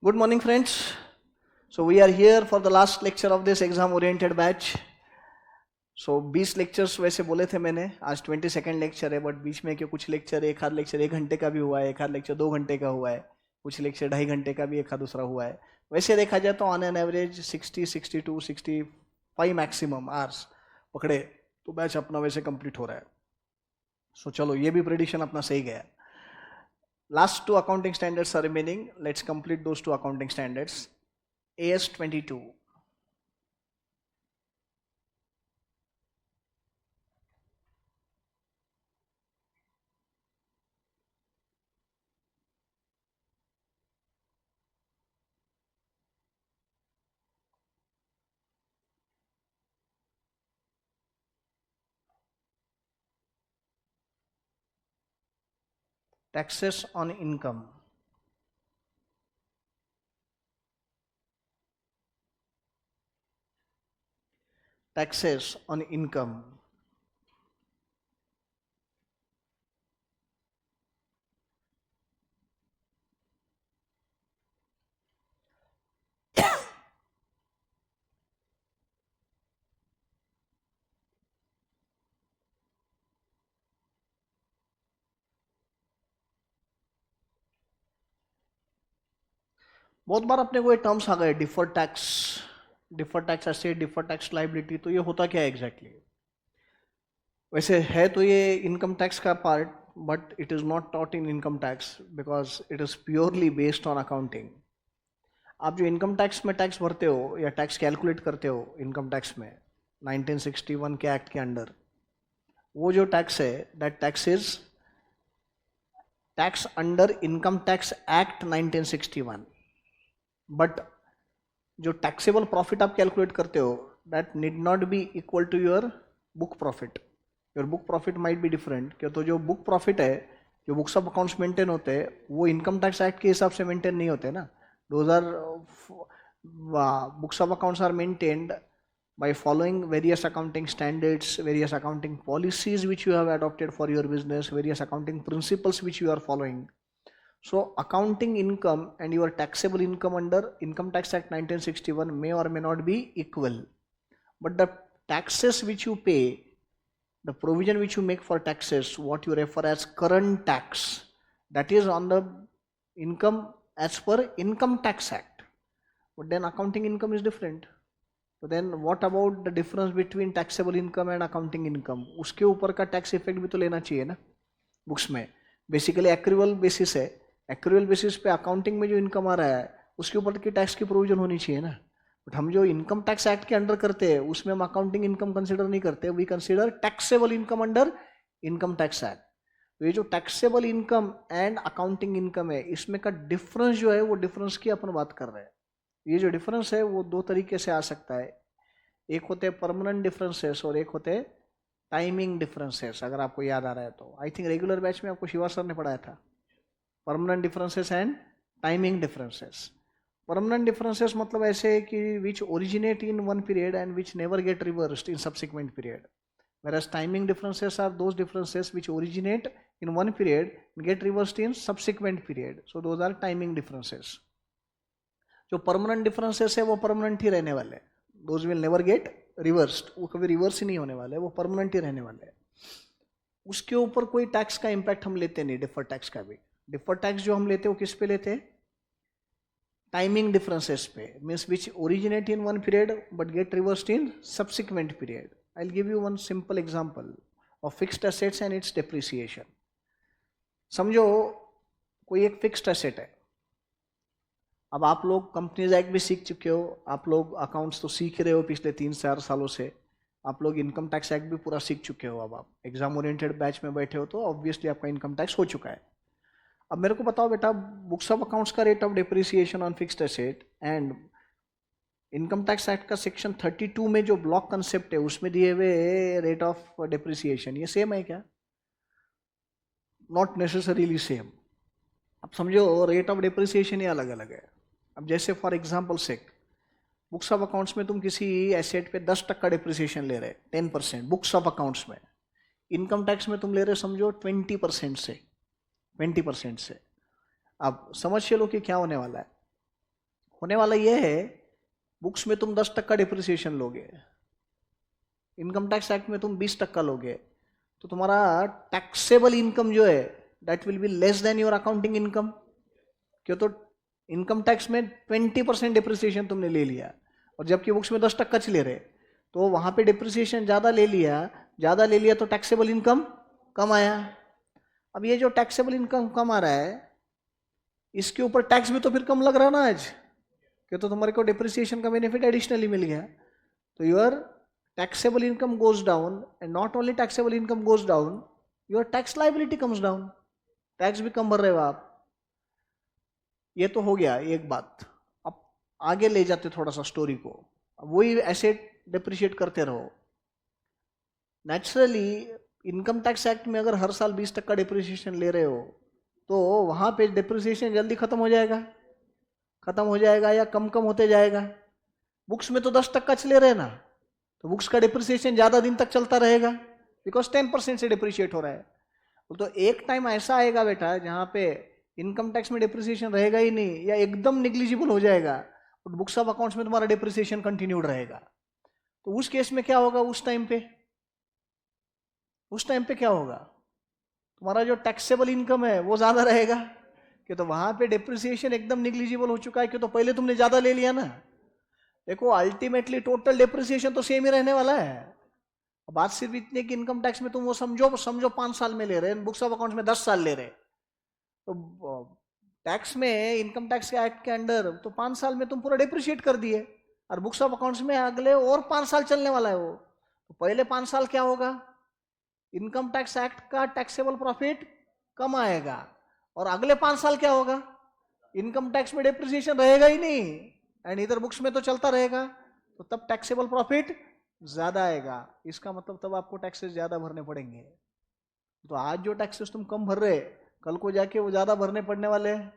Good morning, friends. So we are here for the last lecture of this exam-oriented batch. So 20 lectures वैसे बोले थे मैंने, आज 22nd lecture है, but बीच में के कुछ लेक्चर, एक आध लेक्चर 1 घंटे का भी हुआ है, एक आध लेक्चर 2 घंटे का हुआ है, कुछ लेक्चर 2.5 घंटे का भी एक आध दूसरा हुआ है. वैसे देखा जाए तो on an average 60, 62, 65 maximum hours पकड़े तो बैच अपना वैसे कंप्लीट हो रहा है. सो चलो ये भी प्रेडिक्शन अपना सही गया. Last 2 accounting standards are remaining. Let's complete those 2 accounting standards. AS 22. Taxes on income. Taxes on income. बहुत बार अपने को ये टर्म्स आ गए, deferred tax asset, deferred tax liability. तो ये होता क्या है एग्जैक्टली? वैसे है तो ये इनकम टैक्स का part, but it is not taught in income tax because it is purely based on accounting. आप जो इनकम टैक्स में टैक्स भरते हो या टैक्स कैलकुलेट करते हो इनकम टैक्स में 1961 के एक्ट के अंडर, वो जो टैक्स है that tax is tax under income tax act 1961. But जो टैक्सेबल प्रॉफिट आप कैलकुलेट करते हो that need not be equal to your book profit. Your book profit might be different. क्यों? तो जो बुक प्रॉफिट है, जो बुक्स ऑफ अकाउंट्स मेंटेन होते हैं, वो इनकम टैक्स एक्ट के हिसाब से मेंटेन नहीं होते ना. Those are books of accounts are maintained by following various accounting standards, various accounting policies which you have adopted for your business, various accounting principles which you are following. So accounting income and your taxable income under Income Tax Act 1961 may or may not be equal. But the taxes which you pay, the provision which you make for taxes, what you refer as current tax, that is on the income as per Income Tax Act. But then accounting income is different. तो then what about the difference between taxable income and accounting income? उसके ऊपर का tax effect भी तो लेना चाहिए ना books में. बेसिकली एक्रूअल बेसिस है, एक्रूअल बेसिस पे अकाउंटिंग में जो इनकम आ रहा है उसके ऊपर की टैक्स की प्रोविजन होनी चाहिए ना. बट हम जो इनकम टैक्स एक्ट के अंडर करते हैं उसमें हम अकाउंटिंग इनकम कंसिडर नहीं करते. We consider taxable income under income tax act. तो ये जो taxable income and accounting income है, इसमें का डिफरेंस जो है वो डिफरेंस की अपन बात कर रहे हैं. ये जो डिफरेंस है वो 2 तरीके से आ सकता है. एक होते हैं परमानेंट डिफरेंसेस और एक होते हैं टाइमिंग डिफरेंसेस. अगर आपको याद आ रहा है तो आई थिंक रेगुलर बैच में आपको शिवा सर ने पढ़ाया था permanent differences and timing differences. Permanent differences मतलब ऐसे कि which originate in one period and which never get reversed in subsequent period. whereas timing differences are those differences which originate in one period and get reversed in subsequent period. So those are timing differences. जो permanent differences है वो permanent ही रहने वाले हैं. Those will never get reversed. वो कभी reverse ही नहीं होने वाले, वो परमानेंट ही रहने वाले हैं. उसके ऊपर कोई टैक्स का इम्पैक्ट हम लेते नहीं. डिफर टैक्स का भी, डिफर टैक्स जो हम लेते हैं वो किस पे लेते हैं? टाइमिंग डिफरेंसेस पे. Means which originate in one period but get reversed in subsequent period. I will give you one simple example of fixed assets and it's depreciation. समझो कोई एक फिक्स्ड एसेट है. अब आप लोग कंपनीज एक्ट भी सीख चुके हो, आप लोग अकाउंट्स तो सीख रहे हो पिछले 3-4 सालों से, आप लोग इनकम टैक्स एक्ट भी पूरा सीख चुके हो. अब आप एग्जाम ओरिएंटेड बैच में बैठे हो तो ऑब्वियसली आपका इनकम टैक्स हो चुका है. अब मेरे को बताओ बेटा, बुक्स ऑफ अकाउंट्स का rate of depreciation on fixed asset and income tax act का सेक्शन 32 में जो ब्लॉक कंसेप्ट है उसमें दिए हुए रेट ऑफ डिप्रिसिएशन, ये सेम है क्या? Not necessarily same. अब समझो रेट ऑफ डिप्रिसिएशन ये अलग अलग है. अब जैसे for example sake, books of accounts में तुम किसी एसेट पे 10% डिप्रिसिएशन ले रहे, 10% बुक्स ऑफ अकाउंट्स में. इनकम टैक्स में तुम ले रहे समझो 20% से. अब समझ चलो कि क्या होने वाला है. होने वाला ये है, बुक्स में तुम 10% डिप्रिसिएशन लोगे, इनकम टैक्स एक्ट में तुम 20% लोगे, तो तुम्हारा टैक्सेबल इनकम जो है that will be less than your accounting income. क्यों? तो इनकम टैक्स में 20% डिप्रिसिएशन तुमने ले लिया, और जबकि बुक्स में 10% चले रहे, तो वहां पे डिप्रिसिएशन ज्यादा ले लिया तो टैक्सेबल इनकम कम आया। अब ये जो टैक्सेबल इनकम कम आ रहा है, इसके ऊपर टैक्स भी तो फिर कम लग रहा ना आज, कि तो तुम्हारे को डिप्रिसिएशन का बेनिफिट एडिशनली मिल गया, तो your taxable income goes down, and not only taxable income goes down, your tax liability comes down, tax भी कम भर रहे हो आप। ये तो हो गया एक बात। अब आगे ले जाते थोड़ा सा स्टोरी को, वही एसेट डिप्रिशिएट करते रहो। नेचुरली इनकम टैक्स एक्ट में अगर हर साल 20% डिप्रिसिएशन ले रहे हो, तो वहां पे डिप्रिसिएशन जल्दी खत्म हो जाएगा या कम कम होते जाएगा। बुक्स में तो 10% चले रहे ना, तो बुक्स का डिप्रिसिएशन ज्यादा दिन तक चलता रहेगा, बिकॉज 10% से डिप्रिशिएट हो रहा है। तो एक टाइम ऐसा आएगा बेटा जहां पे इनकम टैक्स में डिप्रिसिएशन रहेगा ही नहीं, या एकदम निग्लिजिबल हो जाएगा, और बुक्स ऑफ अकाउंट्स में तुम्हारा डिप्रिसिएशन कंटिन्यूड रहेगा। तो उस केस में क्या होगा? उस टाइम पे क्या होगा? तुम्हारा जो टैक्सेबल इनकम है वो ज्यादा रहेगा, कि तो वहां पे डिप्रिसिएशन एकदम निग्लिजिबल हो चुका है, कि तो पहले तुमने ज्यादा ले लिया ना। देखो अल्टीमेटली टोटल डिप्रिसिएशन तो सेम ही रहने वाला है। बात सिर्फ इतनी कि इनकम टैक्स में तुम वो समझो 5 साल में ले रहे हैं, बुक्स ऑफ अकाउंट्स में 10 साल ले रहे, तो टैक्स में इनकम टैक्स के एक्ट के अंडर तो 5 साल में तुम पूरा डिप्रिशिएट कर दिए, और बुक्स ऑफ अकाउंट्स में अगले और 5 साल चलने वाला है वो। तो पहले 5 साल क्या होगा? इनकम टैक्स एक्ट का टैक्सेबल प्रॉफिट कम आएगा, और अगले 5 साल क्या होगा? इनकम टैक्स में डिप्रिसिएशन रहेगा ही नहीं, एंड इधर बुक्स में तो चलता रहेगा, तो तब टैक्सेबल प्रॉफिट ज्यादा आएगा। इसका मतलब तब आपको टैक्सेस ज्यादा भरने पड़ेंगे। तो आज जो टैक्सेस तुम कम भर रहे, कल को जाके वो ज्यादा भरने पड़ने वाले हैं।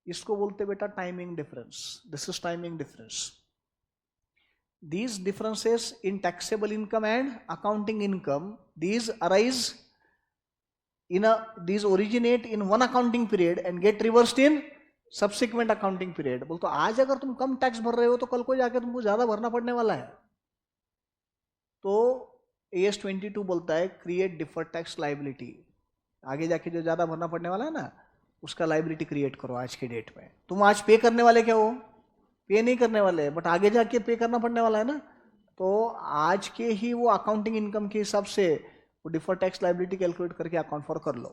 इसको बोलते बेटा timing difference. This is timing difference. These differences in taxable income and accounting income, these originate in one accounting period and get reversed in subsequent accounting period। बोल तो आज अगर तुम कम टैक्स भर रहे हो, तो कल को जाके तुमको ज्यादा भरना पड़ने वाला है। तो AS 22 बोलता है क्रिएट डिफर्ड टैक्स लाइबिलिटी। आगे जाके जो ज्यादा भरना पड़ने वाला है ना, उसका लाइबिलिटी क्रिएट करो आज के डेट में। तुम आज पे करने वाले क्या हो? पे नहीं करने वाले, बट आगे जाके पे करना पड़ने वाला है ना। तो आज के ही वो अकाउंटिंग इनकम के हिसाब से वो डिफर्ड टैक्स लाइबिलिटी कैलकुलेट करके अकाउंट फॉर कर लो।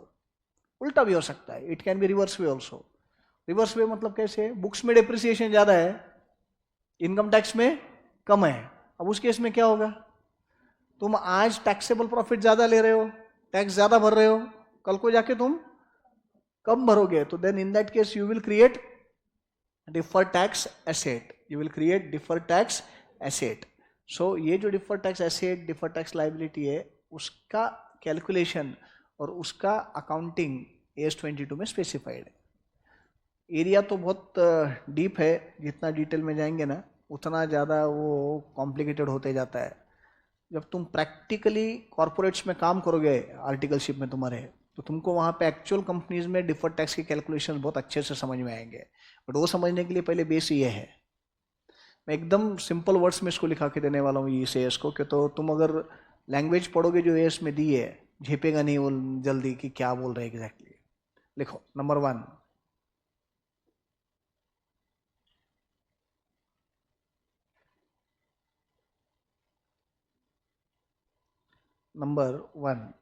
उल्टा भी हो सकता है, it can be reverse way also. Reverse way मतलब कैसे? बुक्स में डिप्रिसिएशन ज्यादा है, इनकम टैक्स में कम है। अब उस केस में क्या होगा? तुम आज टैक्सेबल प्रॉफिट ज्यादा ले रहे हो, टैक्स ज्यादा भर रहे हो, कल को जाके तुम कम भरोगे, तो then in that case you will create deferred tax asset. So ये जो deferred tax asset, deferred tax liability है, उसका कैलकुलेशन और उसका अकाउंटिंग AS 22 में स्पेसिफाइड है। एरिया तो बहुत डीप है, जितना डिटेल में जाएंगे ना उतना ज़्यादा वो कॉम्प्लिकेटेड होते जाता है। जब तुम प्रैक्टिकली कॉर्पोरेट्स में काम करोगे आर्टिकलशिप में तुम्हारे, तो तुमको वहाँ पे एक्चुअल कंपनीज में डिफर्ड टैक्स के कैलकुलेशन बहुत अच्छे से समझ में आएंगे। बट वो समझने के लिए पहले बेस ये है। मैं एकदम सिंपल वर्ड्स में इसको लिखा के देने वाला हूँ इस AS को, कि तो तुम अगर लैंग्वेज पढ़ोगे जो AS में दी है, झेपेगा नहीं वो जल्दी कि क्या बोल रहे हैं एग्जैक्टली। लिखो number 1, number 1,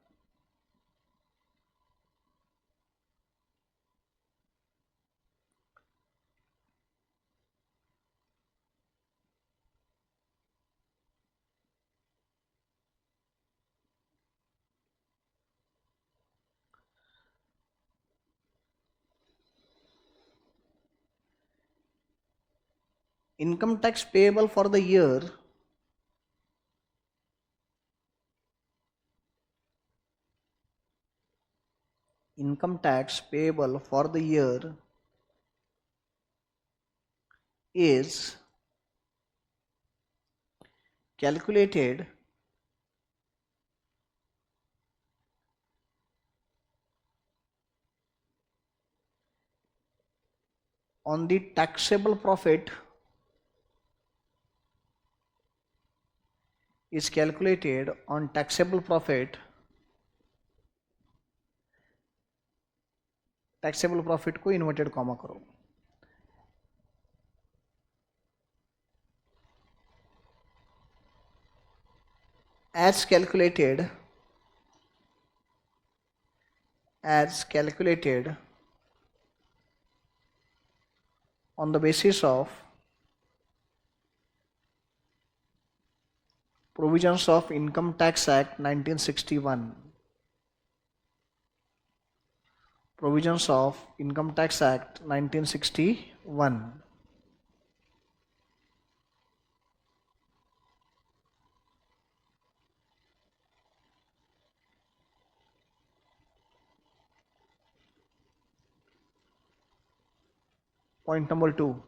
income tax payable for the year is calculated on the taxable profit is calculated on taxable profit, को इन्वर्टेड कॉमा करो, as calculated on the basis of provisions of Income Tax Act 1961. Provisions of Income Tax Act 1961. Point number 2.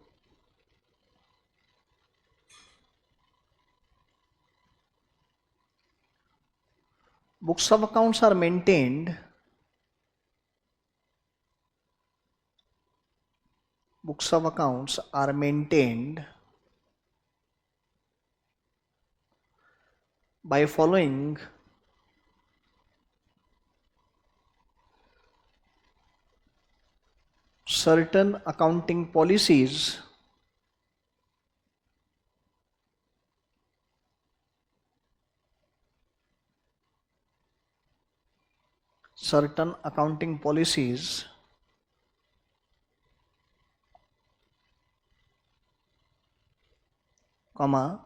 Books of accounts are maintained. Books of accounts are maintained by following certain accounting policies comma,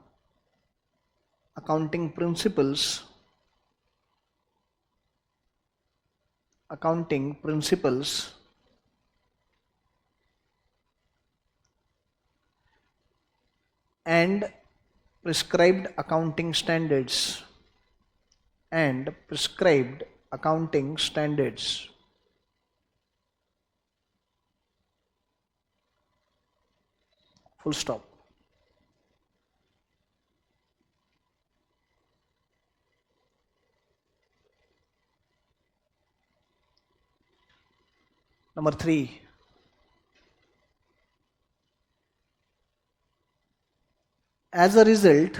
accounting principles and prescribed accounting standards full stop. Number 3. As a result,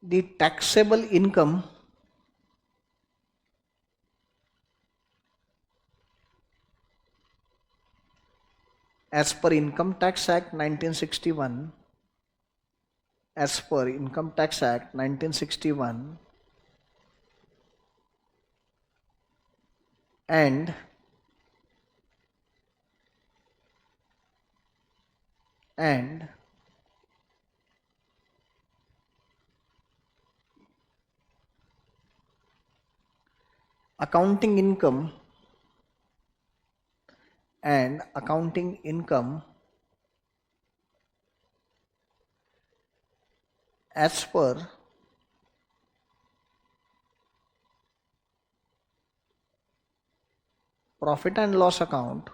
the taxable income as per Income Tax Act 1961, and accounting income as per profit and loss account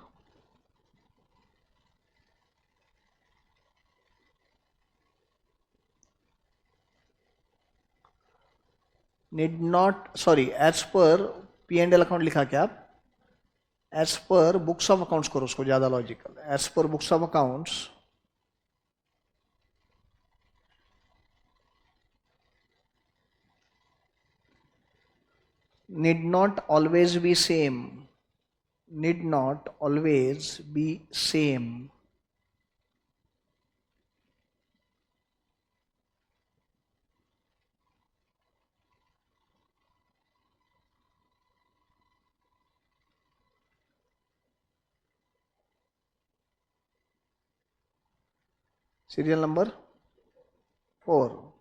as per P&L account लिखा क्या आप, as per books of accounts करो उसको, ज़्यादा logical, as per books of accounts need not always be same. Serial number 4.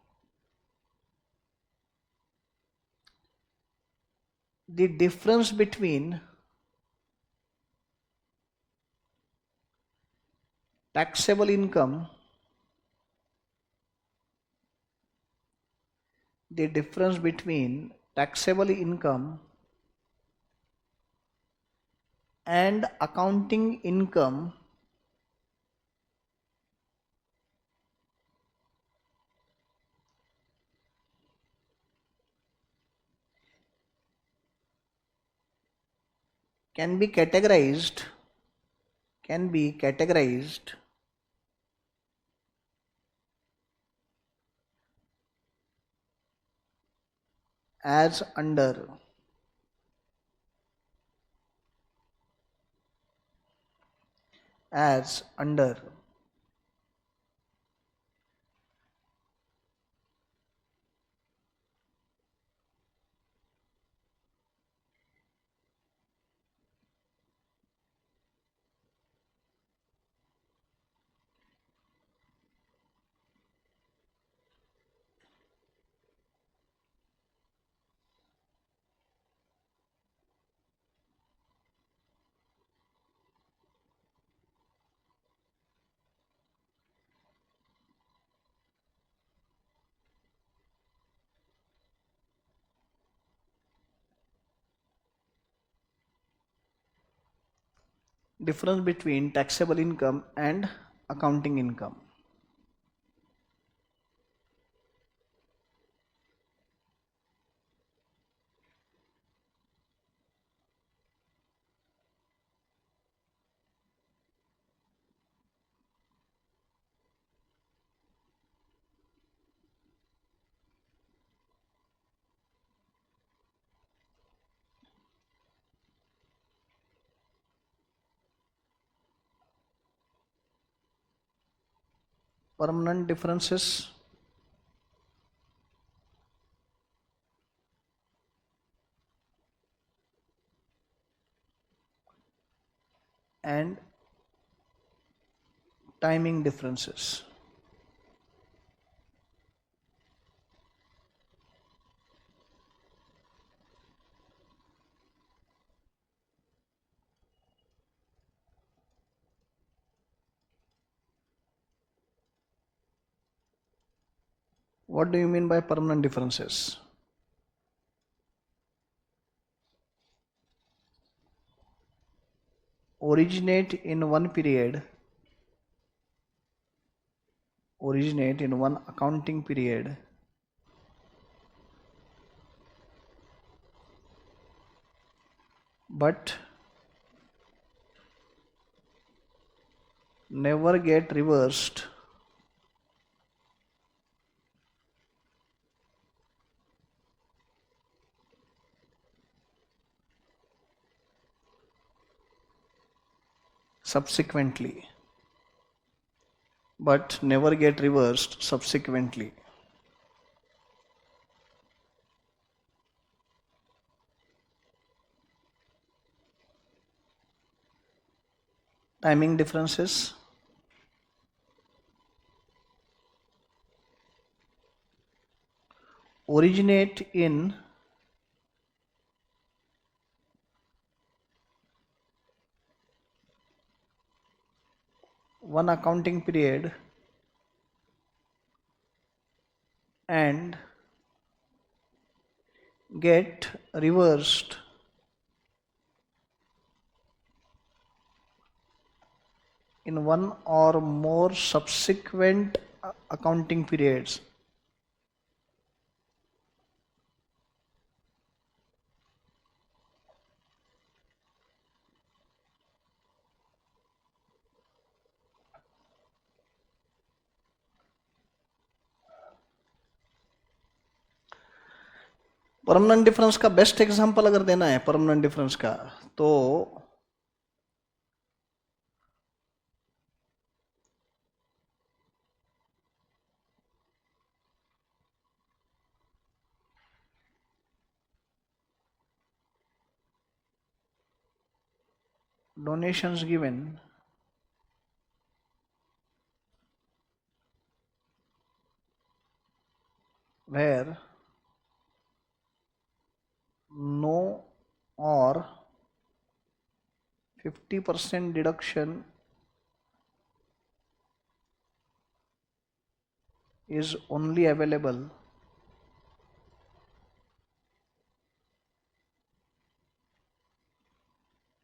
The difference between taxable income and accounting income can be categorized as under as under difference between taxable income and accounting income. Permanent differences and timing differences. What do you mean by permanent differences? Originate in one period, originate in one accounting period, but never get reversed subsequently, but never get reversed subsequently. Timing differences, originate in one accounting period and get reversed in one or more subsequent accounting periods. Permanent difference का best example अगर देना है permanent difference का, तो donations given where no or 50% deduction is only available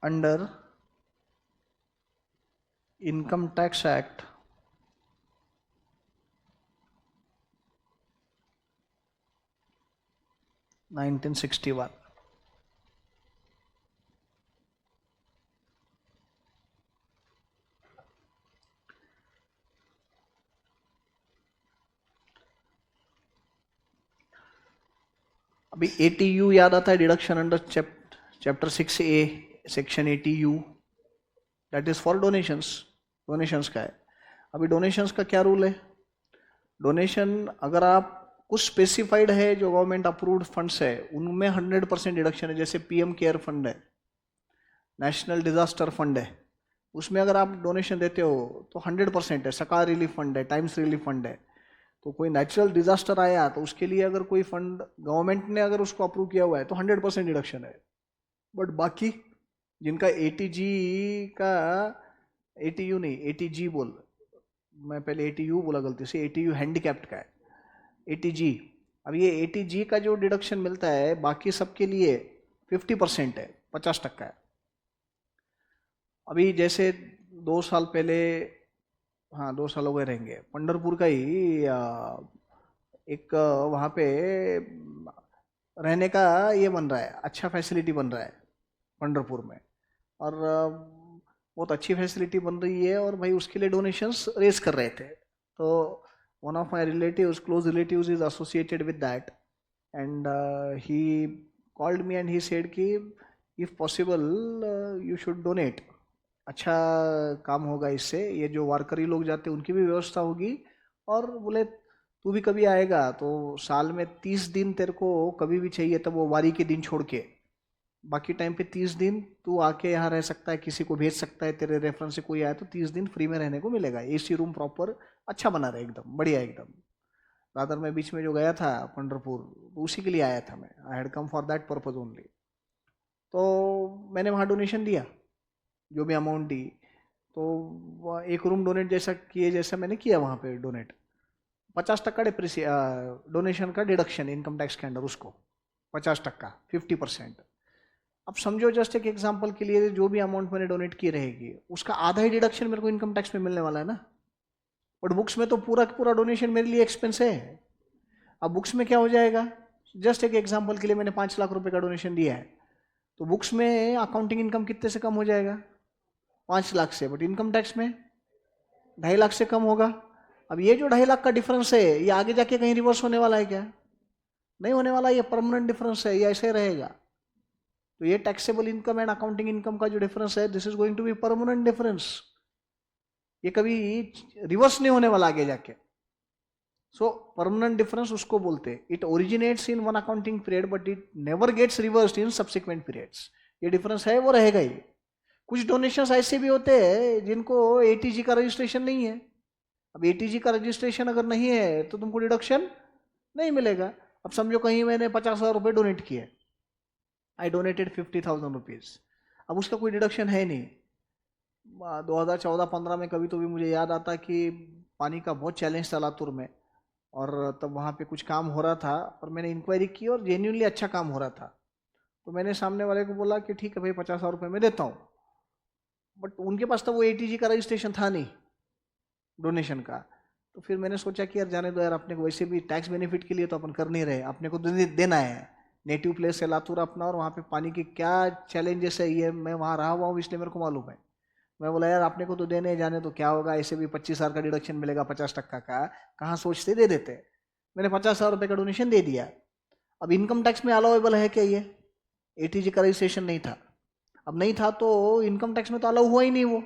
under Income Tax Act 1961. अभी ATU याद आता है, deduction under chapter 6A section ATU, that is for donations, donations का है। अभी डोनेशंस का क्या रूल है? डोनेशन अगर आप कुछ स्पेसिफाइड है जो गवर्नमेंट अप्रूव्ड फंड्स है उनमें 100% डिडक्शन है, जैसे PM केयर फंड है, नेशनल डिजास्टर फंड है, उसमें अगर आप डोनेशन देते हो तो 100% है। सकार रिलीफ फंड है, टाइम्स रिलीफ फंड है, तो कोई नेचुरल डिजास्टर आया तो उसके लिए अगर कोई फंड गवर्नमेंट ने अगर उसको अप्रूव किया हुआ है तो 100% डिडक्शन है। बट बाकी जिनका ATG का, ATU नहीं ATG बोल, मैं पहले ATU बोला गलती से, ATU हैंडीकैप्ड का है, ATG। अब ये ATG का जो डिडक्शन मिलता है बाकी सबके लिए 50% है, 50% है। अभी जैसे 2 साल पहले, हाँ 2 साल हो गए रहेंगे, पंढरपुर का ही एक वहाँ पे रहने का ये बन रहा है, अच्छा फैसिलिटी बन रहा है पंढरपुर में, और बहुत अच्छी फैसिलिटी बन रही है, और भाई उसके लिए डोनेशंस रेज कर रहे थे। तो one of my relatives, close relatives is associated with that, and he called me and he said कि if possible you should donate, अच्छा काम होगा इससे, ये जो वारकरी लोग जाते हैं उनकी भी व्यवस्था होगी, और बोले तू भी कभी आएगा तो साल में 30 दिन तेरे को कभी भी चाहिए तब वो वारी के दिन छोड़ के, बाकी टाइम पे 30 दिन तू आके यहाँ रह सकता है, किसी को भेज सकता है, तेरे रेफरेंस से कोई आया तो 30 दिन फ्री में रहने को मिलेगा, AC रूम प्रॉपर अच्छा बना रहे, एकदम बढ़िया एकदम। रादर मैं बीच में जो गया था पंढरपुर, तो उसी के लिए आया था मैं, I had come for that purpose only. तो मैंने वहाँ डोनेशन दिया, जो भी अमाउंट दी, तो एक रूम डोनेट जैसा किए, जैसा मैंने किया वहाँ पे डोनेट, 50% डोनेशन का डिडक्शन इनकम टैक्स के अंडर, उसको 50%, 50%। अब समझो जस्ट एक एग्जांपल के लिए, जो भी अमाउंट मैंने डोनेट की रहेगी उसका आधा ही डिडक्शन मेरे को इनकम टैक्स में मिलने वाला है ना, बट बुक्स में तो पूरा पूरा डोनेशन मेरे लिए एक्सपेंस है। अब बुक्स में क्या हो जाएगा, जस्ट एक एग्जांपल के लिए मैंने 5 लाख रुपए का डोनेशन दिया है, तो बुक्स में अकाउंटिंग इनकम कितने से कम हो जाएगा, 5 लाख से, बट इनकम टैक्स में 2.5 लाख से कम होगा। अब ये जो 2.5 लाख का डिफरेंस है, ये आगे जाके कहीं रिवर्स होने वाला है क्या? नहीं होने वाला, ये परमानेंट डिफरेंस है, ये ऐसे रहेगा। तो ये taxable income and accounting income का जो डिफरेंस है, this is going to be permanent difference, ये कभी रिवर्स नहीं होने वाला आगे जाके। सो परमानेंट डिफरेंस उसको बोलते हैं, it originates in one accounting period but it never gets reversed in subsequent periods. ये डिफरेंस है वो रहेगा ही। कुछ डोनेशंस ऐसे भी होते हैं जिनको ATG का रजिस्ट्रेशन नहीं है। अब ATG का रजिस्ट्रेशन अगर नहीं है तो तुमको डिडक्शन नहीं मिलेगा। अब समझो कहीं मैंने 50,000 रुपये डोनेट किए, आई डोनेटेड 50,000 रुपीज, अब उसका कोई डिडक्शन है नहीं। 2014-15 में कभी तो भी मुझे याद आता कि पानी का बहुत चैलेंज था लातूर में, और तब वहाँ पे कुछ काम हो रहा था, और मैंने इंक्वायरी की और जेन्यूनली अच्छा काम हो रहा था, तो मैंने सामने वाले को बोला कि ठीक है भाई 50,000 रुपये मैं देता हूँ, बट उनके पास तो वो ATG का रजिस्ट्रेशन था नहीं डोनेशन का। तो फिर मैंने सोचा कि यार जाने दो यार, अपने को वैसे भी टैक्स बेनिफिट के लिए तो अपन कर नहीं रहे, अपने को तो देना है, नेटिव प्लेस है लातूर अपना, और वहाँ पे पानी की क्या चैलेंजेस है ये मैं वहाँ रहा हुआ हूँ इसलिए मेरे को मालूम है। मैं बोला यार आपने को तो देने, जाने तो क्या होगा, ऐसे भी 25,000 का डिडक्शन मिलेगा 50% का, कहाँ सोचते दे देते। मैंने 50,000 रुपये का डोनेशन दे दिया। अब इनकम टैक्स में अलाउेबल है क्या ये? ATG का रजिस्ट्रेशन नहीं था, अब नहीं था तो इनकम टैक्स में तो अलाउ हुआ ही नहीं वो,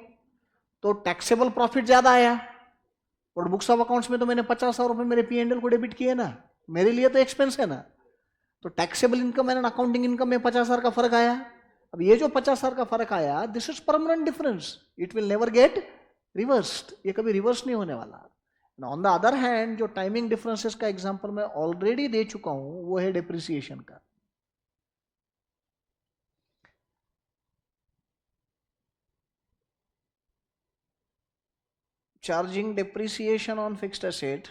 तो टैक्सेबल प्रॉफिट ज्यादा आया, और बुक्स ऑफ अकाउंट्स में तो मैंने 50,000 रुपये मेरे P&L को डेबिट किए ना, मेरे लिए तो एक्सपेंस है ना। तो taxable income and accounting income में 50,000 का फर्क आया। अब ये जो 50,000 का फर्क आया, this is permanent difference, it will never get reversed, ये कभी रिवर्स नहीं होने वाला। ऑन द अदर हैंड जो टाइमिंग डिफरेंसेस का एग्जांपल मैं ऑलरेडी दे चुका हूं, वो है डिप्रिसिएशन का। Charging depreciation on fixed asset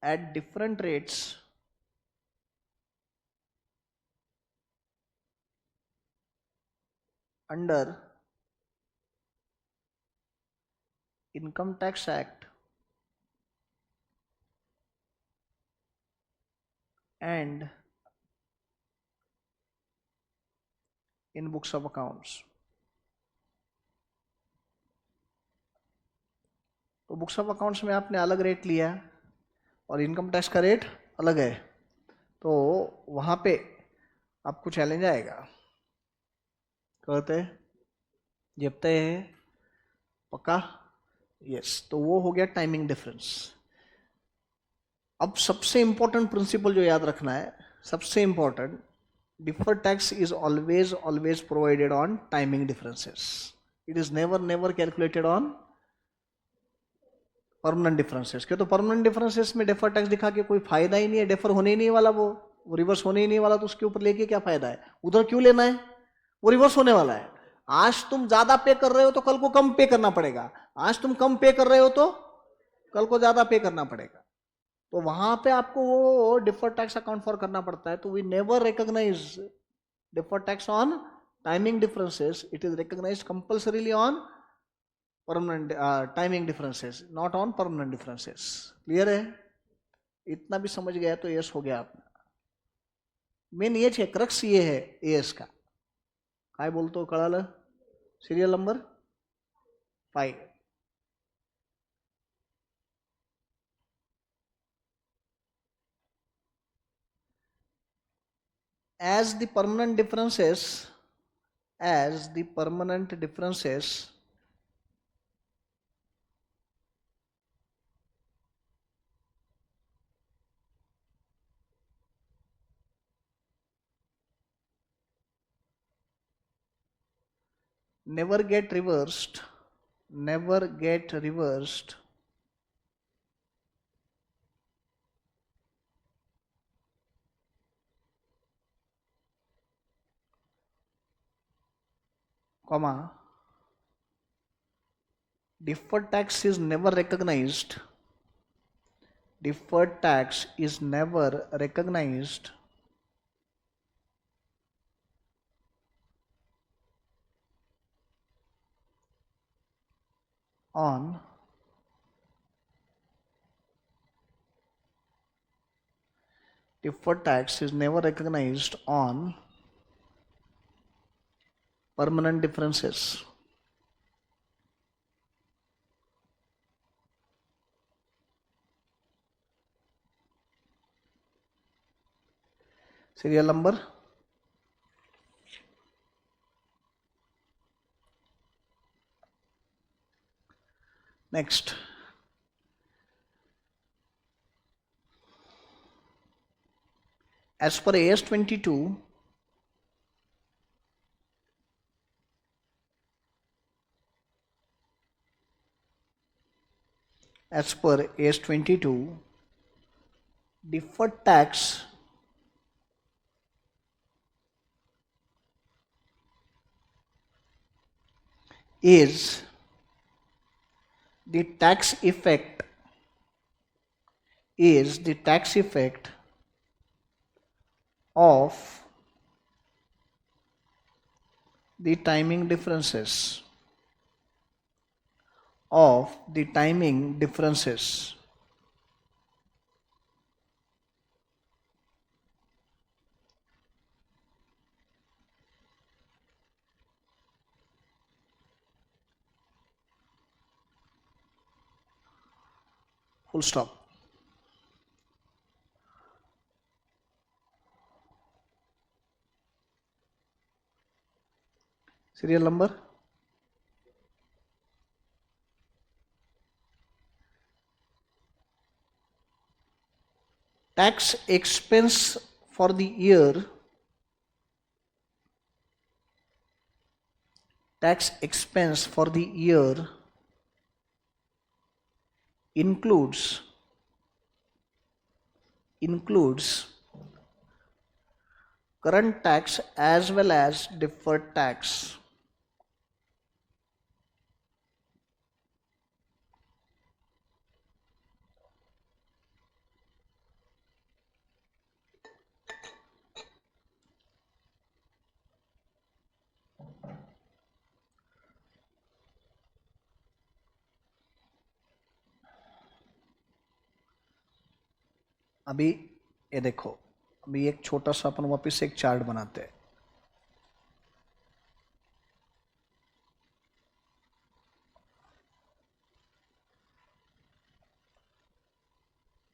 at different rates under Income Tax Act and in books of accounts. तो बुक्स ऑफ अकाउंट्स में आपने अलग रेट लिया और इनकम टैक्स का रेट अलग है, तो वहां पे आपको चैलेंज आएगा। कहते जबते है पक्का? यस, तो वो हो गया टाइमिंग डिफरेंस। अब सबसे इंपॉर्टेंट प्रिंसिपल जो याद रखना है, सबसे important, deferred tax is always provided on timing differences. It is never calculated on permanent differences. क्यों? तो परमानेंट डिफरेंसेस में डेफर टैक्स दिखा के कोई फायदा ही नहीं है, डेफर होने ही नहीं वाला, वो रिवर्स होने ही नहीं वाला, तो उसके ऊपर लेके क्या फायदा है? उधर क्यों लेना है? वो रिवर्स होने वाला है। आज तुम ज्यादा पे कर रहे हो तो कल को कम पे करना पड़ेगा, आज तुम कम पे कर रहे हो तो कल को ज्यादा पे करना पड़ेगा। तो वहां पे आपको वो डिफर्ड टैक्स अकाउंट फॉर करना पड़ता है। तो we never recognise deferred tax on timing differences, it is recognised compulsorily on permanent timing differences, not on permanent differences. Clear है? इतना भी समझ गया तो यस हो गया आपने। मेन ये है, क्रक्स ये है एएस का। काय बोलतो कळालं? Serial number 5। as the permanent differences as the permanent differences never get reversed, never get reversed comma, deferred tax is never recognized, deferred tax is never recognized on deferred tax is never recognized on permanent differences. Serial number next. As per AS 22, as per AS 22, deferred tax is the tax effect of the timing differences full stop. Serial number tax expense for the year includes current tax as well as deferred tax. अभी ये देखो, अभी एक छोटा सा अपन वापस से एक चार्ट बनाते हैं।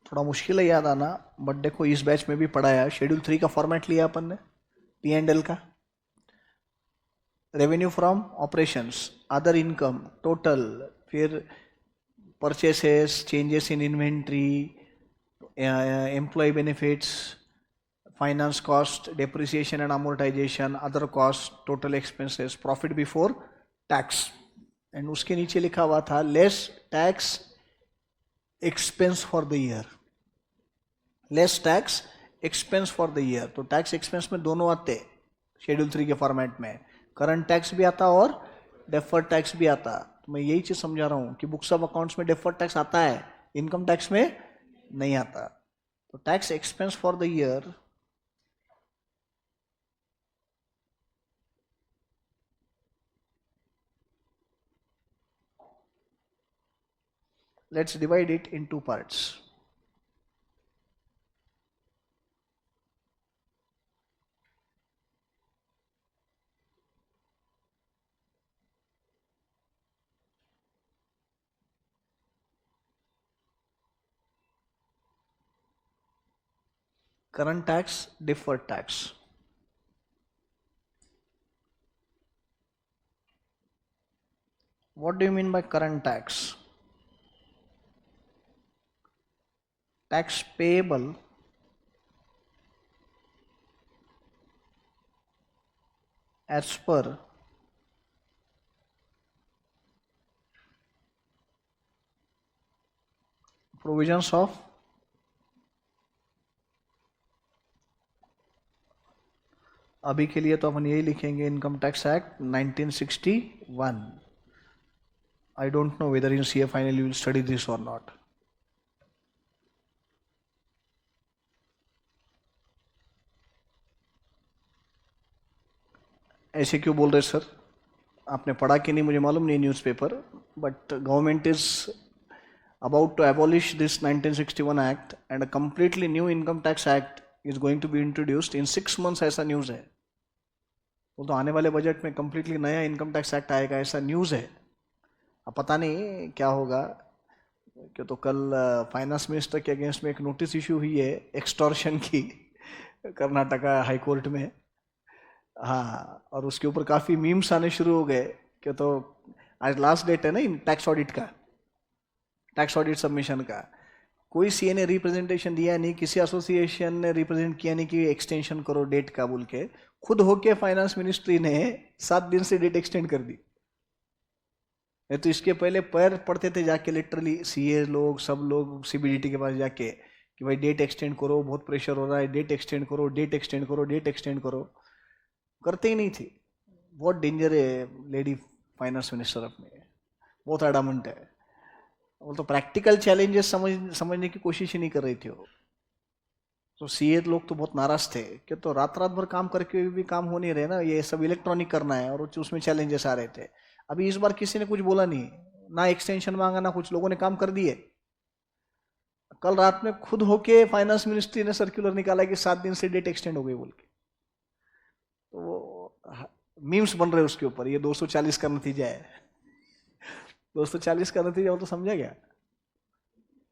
थोड़ा मुश्किल है याद आना, बट देखो इस बैच में भी पढ़ाया। शेड्यूल 3 का फॉर्मेट लिया अपन ने, P&L का, revenue from operations, other income, total, फिर purchases, changes in inventory, employee benefits, finance cost, depreciation and amortisation, other cost, total expenses, profit before tax, and उसके नीचे लिखा हुआ था less tax expense for the year, less tax expense for the year. तो tax expense में दोनों आते schedule 3 के फॉर्मेट में, करंट टैक्स भी आता और डेफर्ड टैक्स भी आता। तो मैं यही चीज समझा रहा हूं कि बुक्स ऑफ अकाउंट्स में डेफर्ड टैक्स आता है, इनकम टैक्स में नहीं आता। तो tax expense for the year, let's divide it in two parts. Current tax, deferred tax. What do you mean by current tax? Tax payable as per provisions of अभी के लिए तो अपन यही लिखेंगे income tax act 1961. I don't know whether in CA final you will study this or not. ऐसे क्यों बोल रहे सर? आपने पढ़ा कि नहीं मुझे मालूम नहीं newspaper, but government is about to abolish this 1961 act and a completely new income tax act is going to be introduced in 6 months, ऐसा न्यूज़ है। वो तो आने वाले बजट में completely नया इनकम टैक्स एक्ट आएगा, ऐसा न्यूज़ है। अब पता नहीं क्या होगा, क्यों तो कल फाइनेंस मिनिस्टर के अगेंस्ट में एक नोटिस इशू हुई है एक्सटॉर्शन की कर्नाटका हाई कोर्ट में। हाँ, और उसके ऊपर काफ़ी मीम्स आने शुरू हो गए, क्यों तो आज लास्ट डेट है ना इन टैक्स ऑडिट का, टैक्स ऑडिट सबमिशन का। कोई सीए ने रिप्रेजेंटेशन दिया नहीं, किसी एसोसिएशन ने रिप्रेजेंट किया नहीं कि एक्सटेंशन करो डेट का बोल के। खुद होके फाइनेंस मिनिस्ट्री ने 7 दिन से डेट एक्सटेंड कर दी। तो इसके पहले पैर पड़ते थे जाके लिटरली सीए लोग, सब लोग सीबीडीटी के पास जाके कि भाई डेट एक्सटेंड करो, बहुत प्रेशर हो रहा है, डेट एक्सटेंड करो, डेट एक्सटेंड करो, डेट एक्सटेंड करो। करते ही नहीं थी। बहुत डेंजर है लेडी फाइनेंस मिनिस्टर, अपने बहुत एडामेंट है। वो तो प्रैक्टिकल चैलेंजेस समझने की कोशिश ही नहीं कर रही थी वो। तो सीए लोग तो बहुत नाराज थे कि तो रात रात भर काम करके भी काम हो नहीं रहे ना, ये सब इलेक्ट्रॉनिक करना है, और उसमें चैलेंजेस आ रहे थे। अभी इस बार किसी ने कुछ बोला नहीं, ना एक्सटेंशन मांगा ना कुछ, लोगों ने काम कर दिए। कल रात में खुद होके फाइनेंस मिनिस्ट्री ने सर्कुलर निकाला कि 7 दिन से डेट एक्सटेंड हो गई बोल के। तो मीम्स बन रहे उसके ऊपर, ये 240 का नतीजा है। 240 का नतीजा वो तो समझा गया।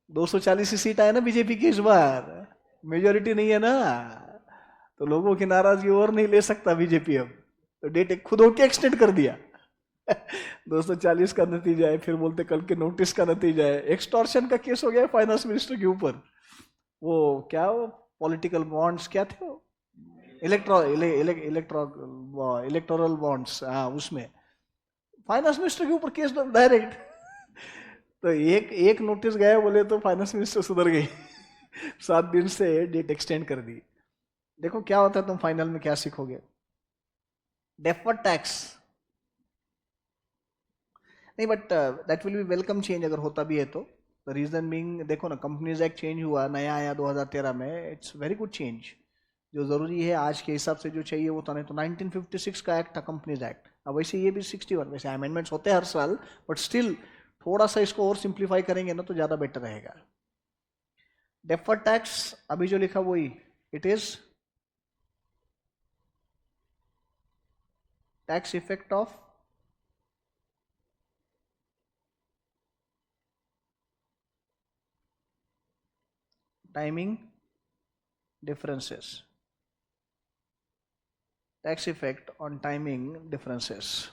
240 ही सीट आए ना बीजेपी की इस बार, मेजोरिटी नहीं है ना, तो लोगों की नाराजगी और नहीं ले सकता बीजेपी अब। तो डेट खुद होके एक्सटेंड कर दिया। 240 का नतीजा है, फिर बोलते कल के नोटिस का नतीजा है। एक्सटॉर्शन का केस हो गया फाइनेंस मिनिस्टर के ऊपर। वो क्या, वो पॉलिटिकल बॉन्ड्स क्या थे, वो इलेक्टोरल बॉन्ड्स, हाँ, उसमें फाइनेंस मिनिस्टर के ऊपर केस डायरेक्ट। तो एक नोटिस गया बोले तो फाइनेंस मिनिस्टर सुधर गई। 7 दिन से डेट एक्सटेंड कर दी। देखो क्या होता है, तुम फाइनल में क्या सीखोगे। डेफर्ड टैक्स नहीं, but that will be welcome change अगर होता भी है तो। द रीजन बीइंग, देखो ना, कंपनीज एक्ट चेंज हुआ, नया आया 2013 में, इट्स वेरी गुड चेंज। जो जरूरी है आज के हिसाब से जो चाहिए वो था, नहीं तो 1956 का एक्ट था कंपनीज एक्ट। अब वैसे ये भी 61, वैसे अमेंडमेंट्स होते हैं हर साल, बट स्टिल थोड़ा सा इसको और सिंप्लीफाई करेंगे ना तो ज़्यादा बेटर रहेगा। डेफर्ड टैक्स अभी जो लिखा वही, it is tax effect of timing differences. Tax effect on timing differences.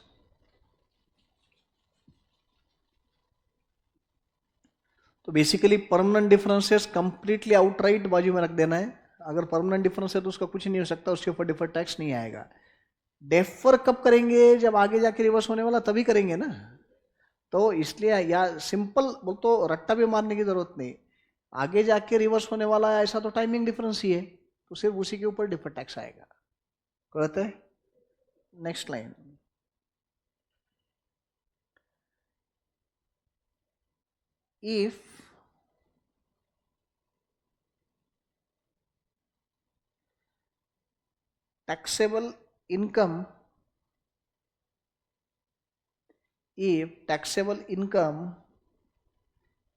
तो basically permanent differences completely outright बाजू में रख देना है. अगर परमानेंट डिफरेंस है तो उसका कुछ नहीं हो सकता, उसके ऊपर डिफर टैक्स नहीं आएगा. डेफर कब करेंगे? जब आगे जाके रिवर्स होने वाला तभी करेंगे ना. तो इसलिए या सिंपल बोल तो रट्टा भी मारने की जरूरत नहीं. आगे जाके रिवर्स होने वाला है ऐसा तो टाइमिंग डिफरेंस ही है, तो सिर्फ उसी के ऊपर डिफर टैक्स आएगा. कहते हैं next line. If taxable income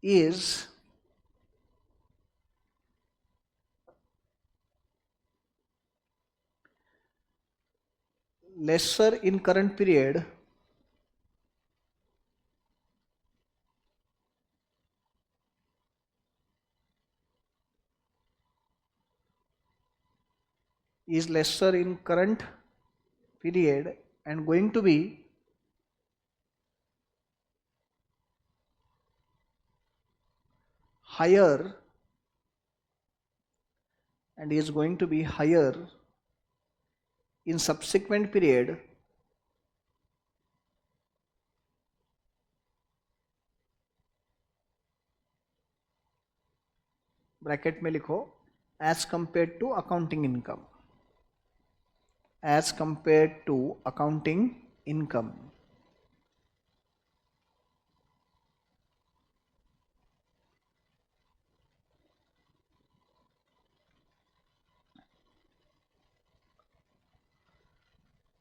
is lesser in current period and going to be higher in subsequent period bracket में लिखो as compared to accounting income.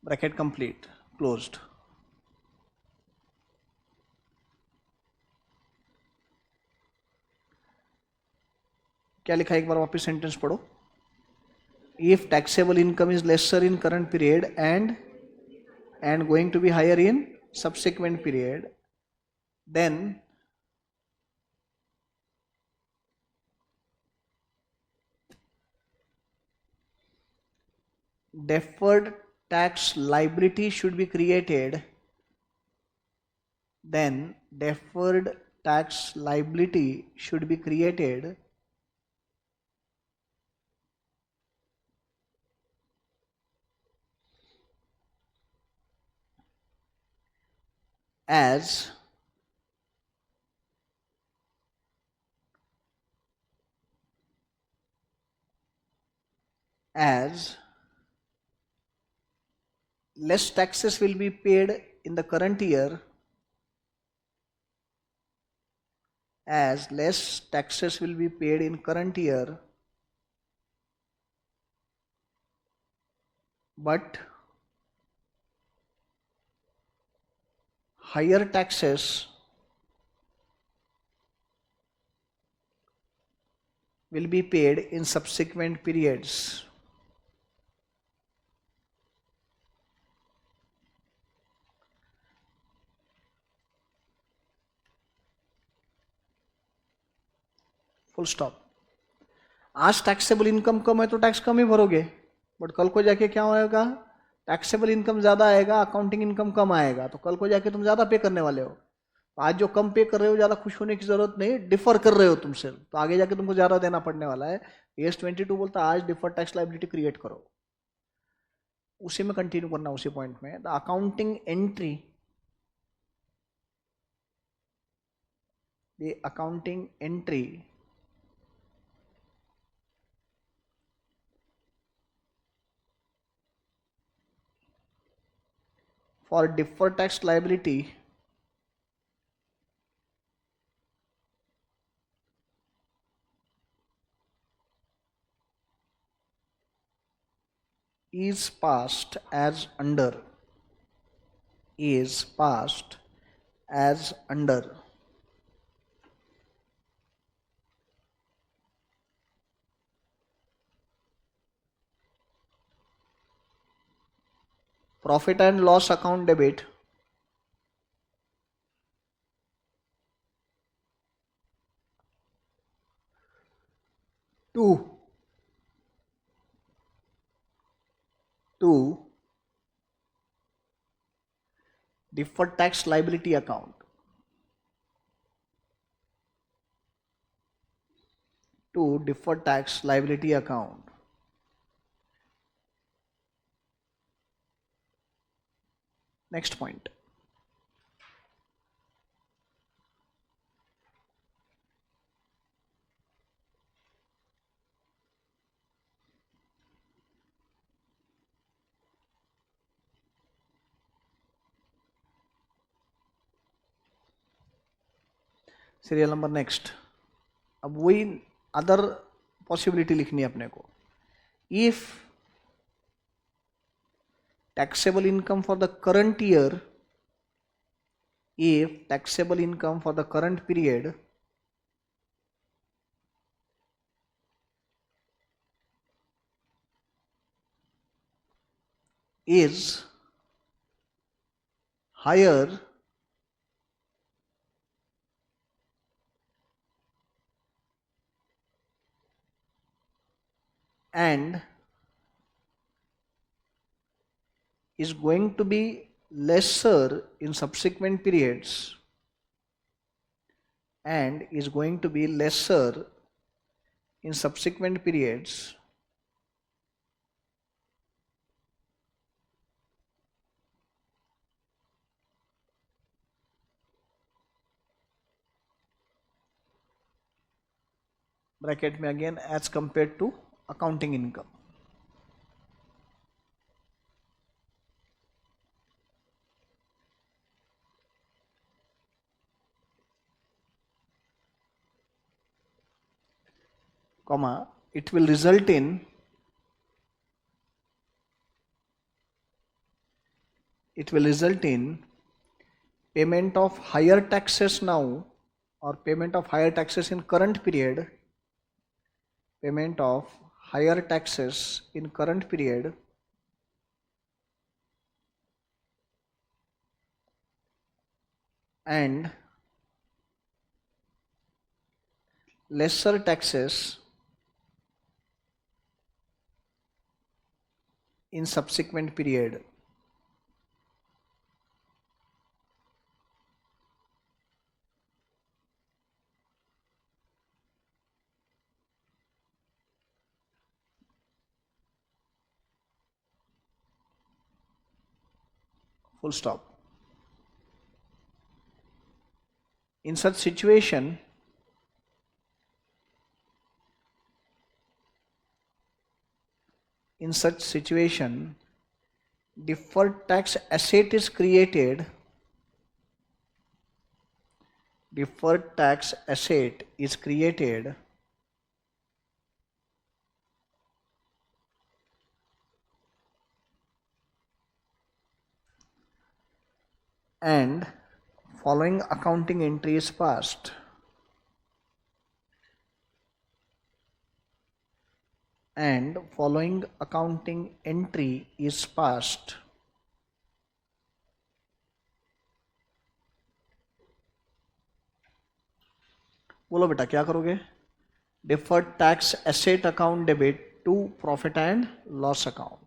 Bracket complete, closed. क्या लिखा है एक बार वापस सेंटेंस पढ़ो. If taxable income is lesser in current period and going to be higher in subsequent period, then deferred tax liability should be created. As less taxes will be paid in the current year, but higher taxes will be paid in subsequent periods. Full stop. आज taxable income कम है तो tax come he भरोगे, but कल को जाके क्या होएगा? Taxable income ज्यादा आएगा, अकाउंटिंग इनकम कम आएगा, तो कल को जाके तुम ज्यादा पे करने वाले हो. तो आज जो कम पे कर रहे हो ज्यादा खुश होने की जरूरत नहीं, डिफर कर रहे हो तुमसे, तो आगे जाके तुमको ज्यादा देना पड़ने वाला है. AS 22 बोलता है आज डिफर टैक्स लायबिलिटी क्रिएट करो. उसी में कंटिन्यू करना, उसी पॉइंट में. The accounting entry for deferred tax liability is passed as under. Profit and loss account debit. To deferred tax liability account. To deferred tax liability account. Next point. Serial number next. अब वही other possibility लिखनी है अपने को. If taxable income for the current year, if taxable income for the current period is higher and is going to be lesser in subsequent periods, and is going to be lesser in subsequent periods, bracket में again as compared to accounting income. Comma, it will result in payment of higher taxes now, or payment of higher taxes in current period, payment of higher taxes in current period, and lesser taxes in subsequent period. Full stop. In such situation, deferred tax asset is created. Deferred tax asset is created and following accounting entry is passed. And following accounting entry is passed. बोलो बेटा क्या करोगे? Deferred tax asset account debit to profit and loss account.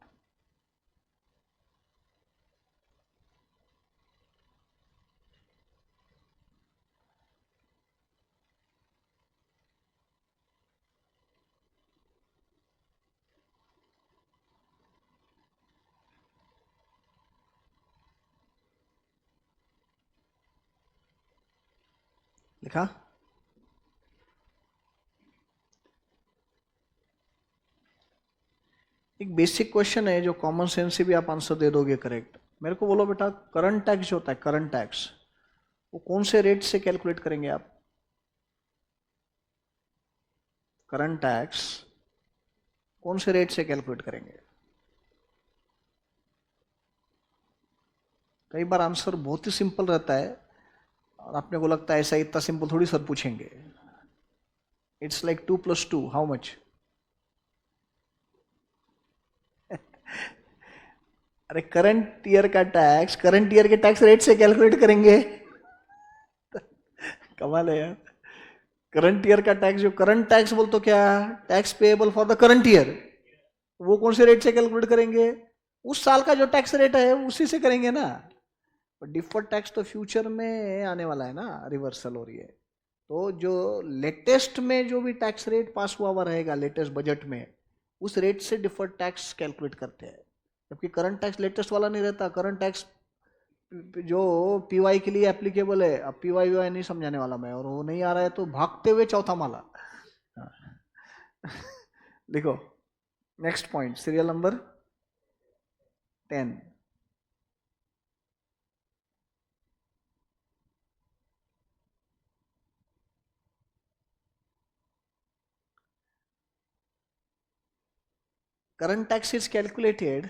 लिखा? एक basic question है जो common sense से भी आप आंसर दे दोगे करेक्ट. मेरे को बोलो बेटा, करंट टैक्स जो होता है, करंट टैक्स, वो कौन से रेट से कैलकुलेट करेंगे आप? करंट टैक्स कौन से रेट से कैलकुलेट करेंगे? कई बार आंसर बहुत ही सिंपल रहता है और आपने को लगता है ऐसा इतना सिंपल थोड़ी सर पूछेंगे. It's like 2 + 2 how much? अरे करंट ईयर का टैक्स करंट ईयर के टैक्स रेट से कैलकुलेट करेंगे। कमाल है यार। करंट ईयर का टैक्स, जो करंट टैक्स बोल तो क्या, tax payable for the current year, वो कौन से रेट से कैलकुलेट करेंगे? उस साल का जो टैक्स रेट है उसी से करेंगे ना। डिफर्ड टैक्स तो फ्यूचर में आने वाला है ना, रिवर्सल हो रही है। तो जो लेटेस्ट में जो भी टैक्स रेट पास हुआ हुआ रहेगा लेटेस्ट बजट में, उस रेट से डिफर्ड टैक्स कैलकुलेट करते हैं। जबकि करंट टैक्स लेटेस्ट वाला नहीं रहता। करंट टैक्स जो पीवाई के लिए एप्लीकेबल है, अब पीवाई वीवाई नहीं समझाने वाला मैं, और वो नहीं आ रहा है तो भागते हुए चौथा माला। हाँ। देखो, next point, serial number 10। Current tax is calculated.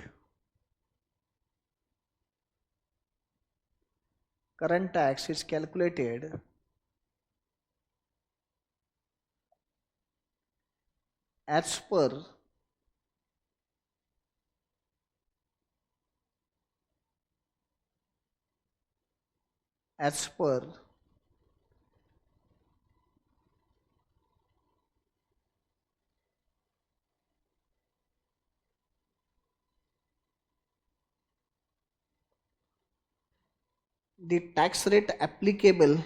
Current tax is calculated as per as per the tax rate applicable,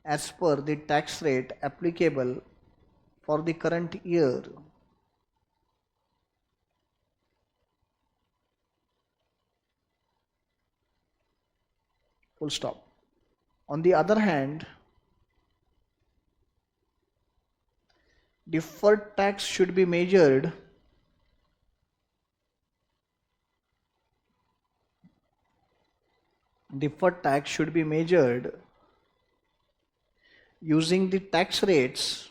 as per the tax rate applicable for the current year. Full stop. On the other hand, deferred tax should be measured deferred tax should be measured using the tax rates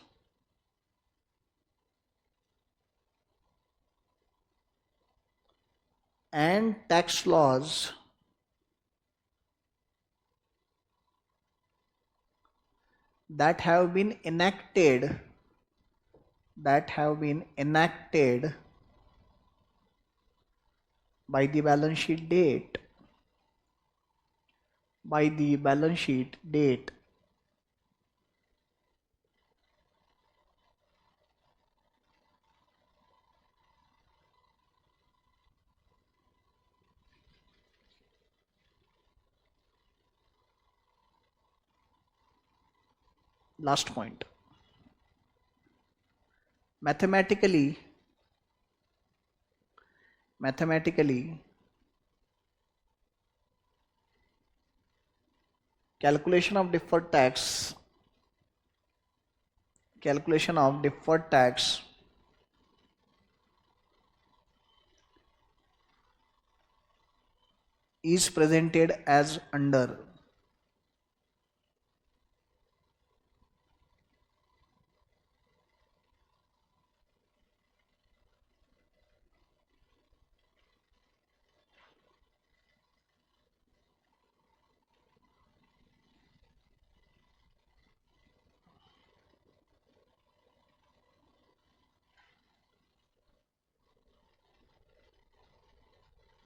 and tax laws that have been enacted by the balance sheet date. By the balance sheet date. Last point. Mathematically, calculation of deferred tax is presented as under.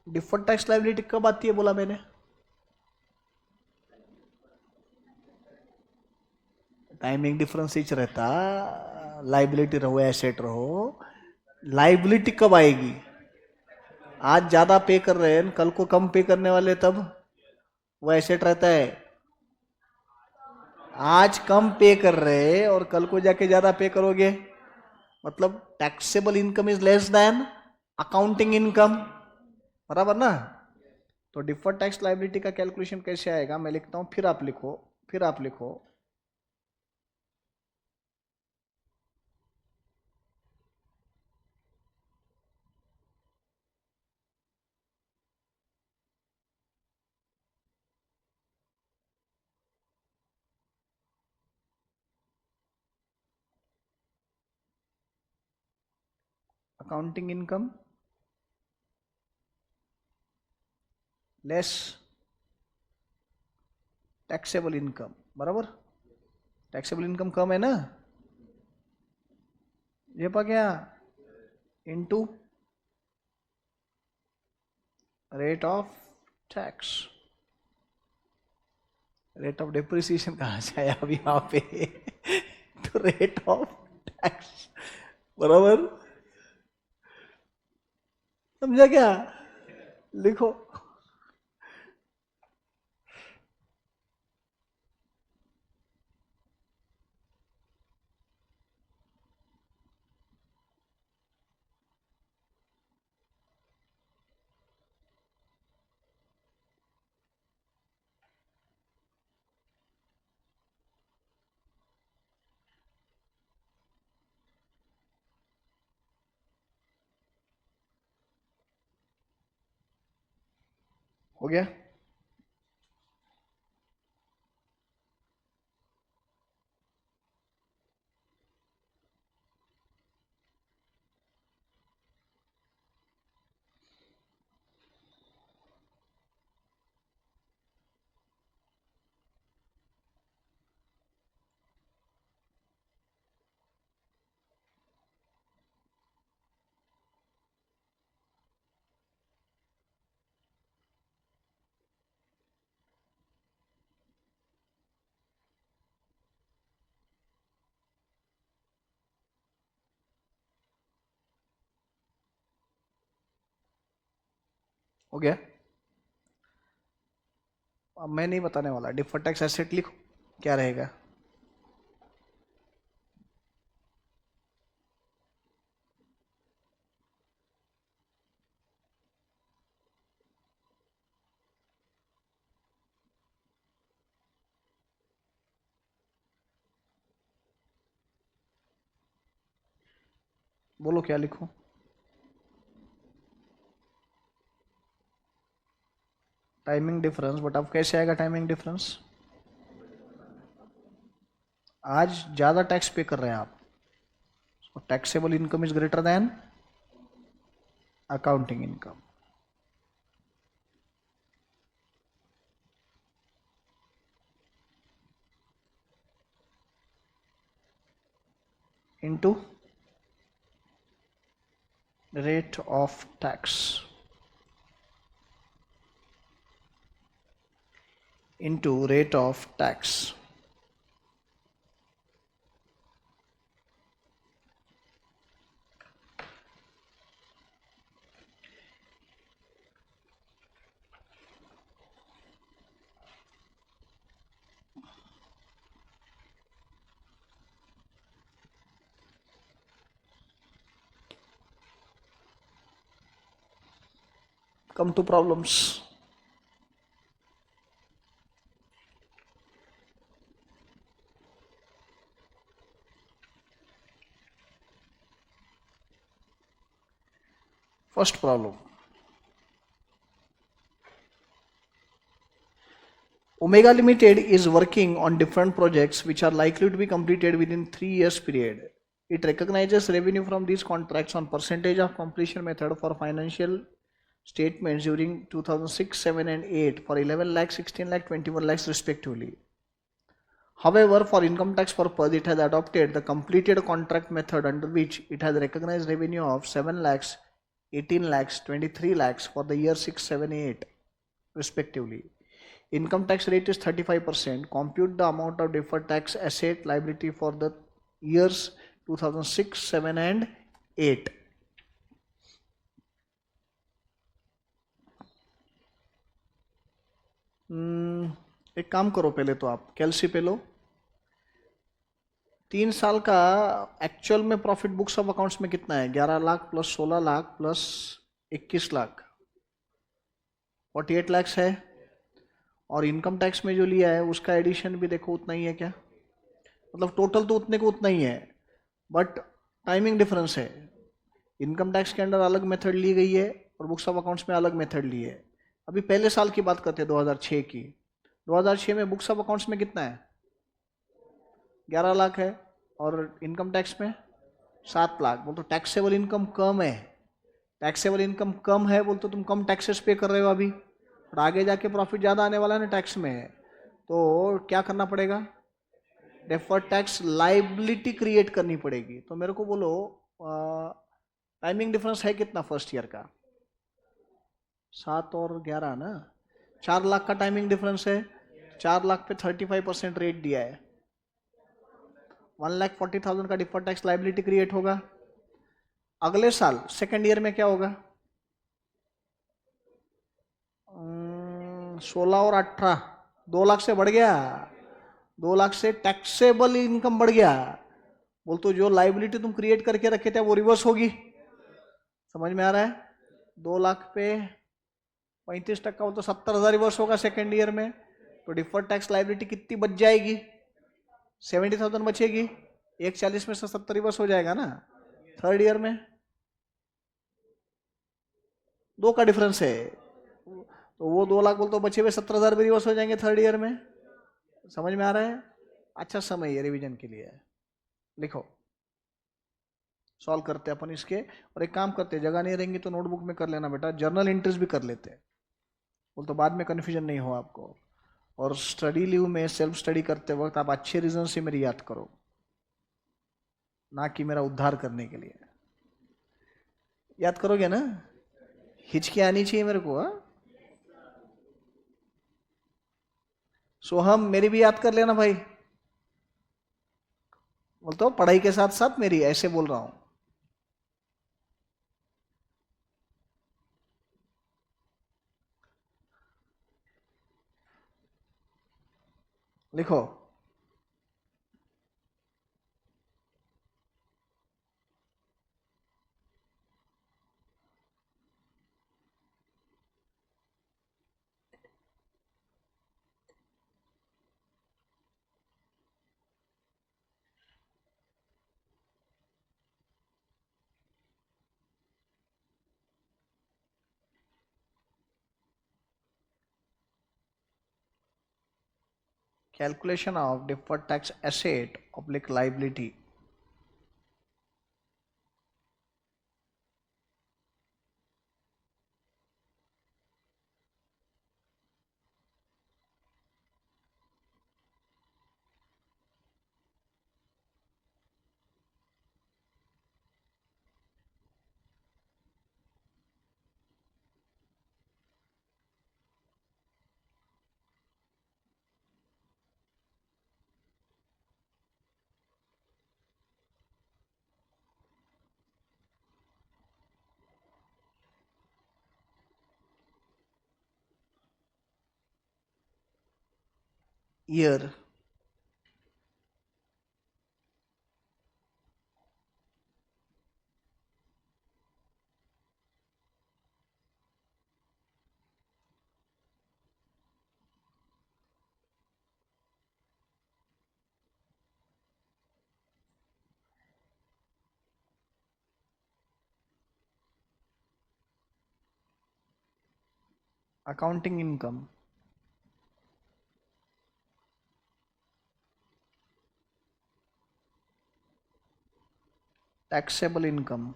Deferred tax liability कब आती है बोला मैंने? Timing difference ही रहता, liability रहो asset रहो, liability कब आएगी? आज ज्यादा पे कर रहे हैं, कल को कम पे करने वाले, तब वो एसेट रहता है। आज कम पे कर रहे हैं और कल को जाके ज्यादा पे करोगे, मतलब taxable income is less than accounting income, बराबर ना? तो डिफर्ड टैक्स लाइबिलिटी का कैलकुलेशन कैसे आएगा, मैं लिखता हूं, फिर आप लिखो accounting income less taxable income, बराबर? टैक्सेबल इनकम कम है ना, ये पा क्या, into rate of tax, rate of depreciation कहाँ से आया अभी यहाँ पे? तो रेट ऑफ टैक्स बराबर, समझा क्या? लिखो। हो गया? हो गया? अब मैं नहीं बताने वाला, डिफर्ड टैक्स एसेट लिखो, क्या रहेगा? बोलो क्या लिखूं? टाइमिंग डिफरेंस, बट अब कैसे आएगा टाइमिंग डिफरेंस? आज ज्यादा टैक्स पे कर रहे हैं आप, taxable income is greater than accounting income. Into rate of tax, into rate of tax. Come to problems. First problem. Omega Limited is working on different projects which are likely to be completed within 3 years period. It recognizes revenue from these contracts on percentage of completion method for financial statements during 2006, 7 and 8 for 11 lakh, 16 lakh, 21 lakhs respectively. However, for income tax purpose, it has adopted the completed contract method under which it has recognized revenue of 7 lakhs, 18 lakhs, 23 lakhs for the year 6, 7, 8 respectively. Income tax rate is 35%. Compute the amount of deferred tax asset liability for the years 2006, 7 and 8. एक काम करो, पहले तो आप कैलसी पे लो। 3 साल का actual में प्रॉफिट बुक्स ऑफ अकाउंट्स में कितना है? 11 लाख प्लस 16 लाख प्लस 21 लाख, 48 लाख है। और इनकम टैक्स में जो लिया है उसका एडिशन भी देखो उतना ही है क्या? मतलब टोटल तो उतने को उतना ही है, बट टाइमिंग डिफरेंस है। इनकम टैक्स के अंडर अलग मेथड ली गई है और बुक्स ऑफ अकाउंट्स में अलग मेथड ली है। अभी पहले साल की बात करते हैं, 2006 की। 2006 में बुक्स ऑफ अकाउंट्स में कितना है? 11 लाख है, और इनकम टैक्स में 7 लाख। बोल तो टैक्सेबल इनकम कम है। टैक्सेबल इनकम कम है बोल तो तुम कम टैक्सेस पे कर रहे हो अभी, और आगे जाके प्रॉफिट ज़्यादा आने वाला है ना टैक्स में, तो क्या करना पड़ेगा? डेफर्ड टैक्स लाइबिलिटी क्रिएट करनी पड़ेगी। तो मेरे को बोलो टाइमिंग डिफरेंस है कितना फर्स्ट ईयर का? 7 और 11 ना, 4 लाख का टाइमिंग डिफरेंस है। 4 लाख पे 35% रेट दिया है। 1,40,000 का डिफर्ड टैक्स लाइबिलिटी क्रिएट होगा। अगले साल सेकेंड ईयर में क्या होगा? 16 और 18, 2 लाख से बढ़ गया। 2 लाख से टैक्सेबल इनकम बढ़ गया। बोल तो जो लाइबिलिटी तुम क्रिएट करके रखे थे वो रिवर्स होगी। समझ में आ रहा है? 2 लाख पे 35% हो तो 70,000 रिवर्स होगा सेकेंड ईयर में। तो डिफर्ड टैक्स लाइबिलिटी कितनी बच जाएगी? 70,000 बचेगी। 140 में से 70 रिवर्स हो जाएगा ना थर्ड ईयर में। 2 का डिफरेंस है, तो वो 2 लाख बोल तो बचे हुए 70,000 भी रिवर्स हो जाएंगे थर्ड ईयर में। समझ में आ रहा है? अच्छा समय है रिवीजन के लिए। लिखो, सॉल्व करते हैं अपन इसके। और एक काम करते हैं, जगह नहीं रहेंगी तो नोटबुक में कर लेना बेटा, जर्नल एंट्रीज भी कर लेते हैं, बोल तो बाद में कन्फ्यूजन नहीं हो आपको। और स्टडी लीव में सेल्फ स्टडी करते वक्त आप अच्छे रीजन से मेरी याद करो, ना कि मेरा उद्धार करने के लिए। याद करोगे ना? हिचकी आनी चाहिए मेरे को। हाँ, सोहम मेरी भी याद कर लेना भाई। बोलते हो पढ़ाई के साथ साथ मेरी, ऐसे बोल रहा हूं। लिखो, calculation of deferred tax asset oblique liability. Year, accounting income, taxable income,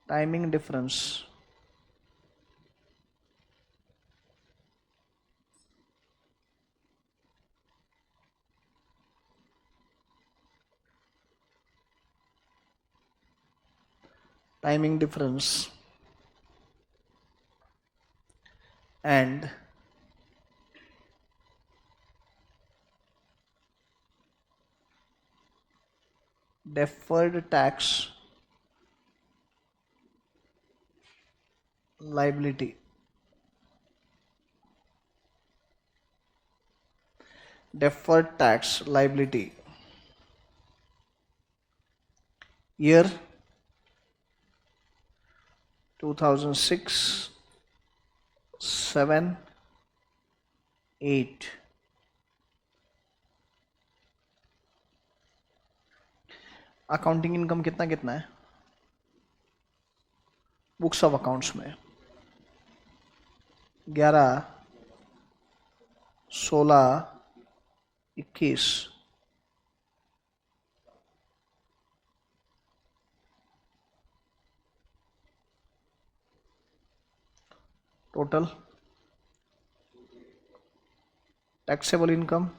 timing difference, timing difference and deferred tax liability. Deferred tax liability. Year 2006, 7, 8. Accounting income कितना कितना है बुक्स ऑफ अकाउंट्स में? 11, 16, 21। टोटल टैक्सेबल इनकम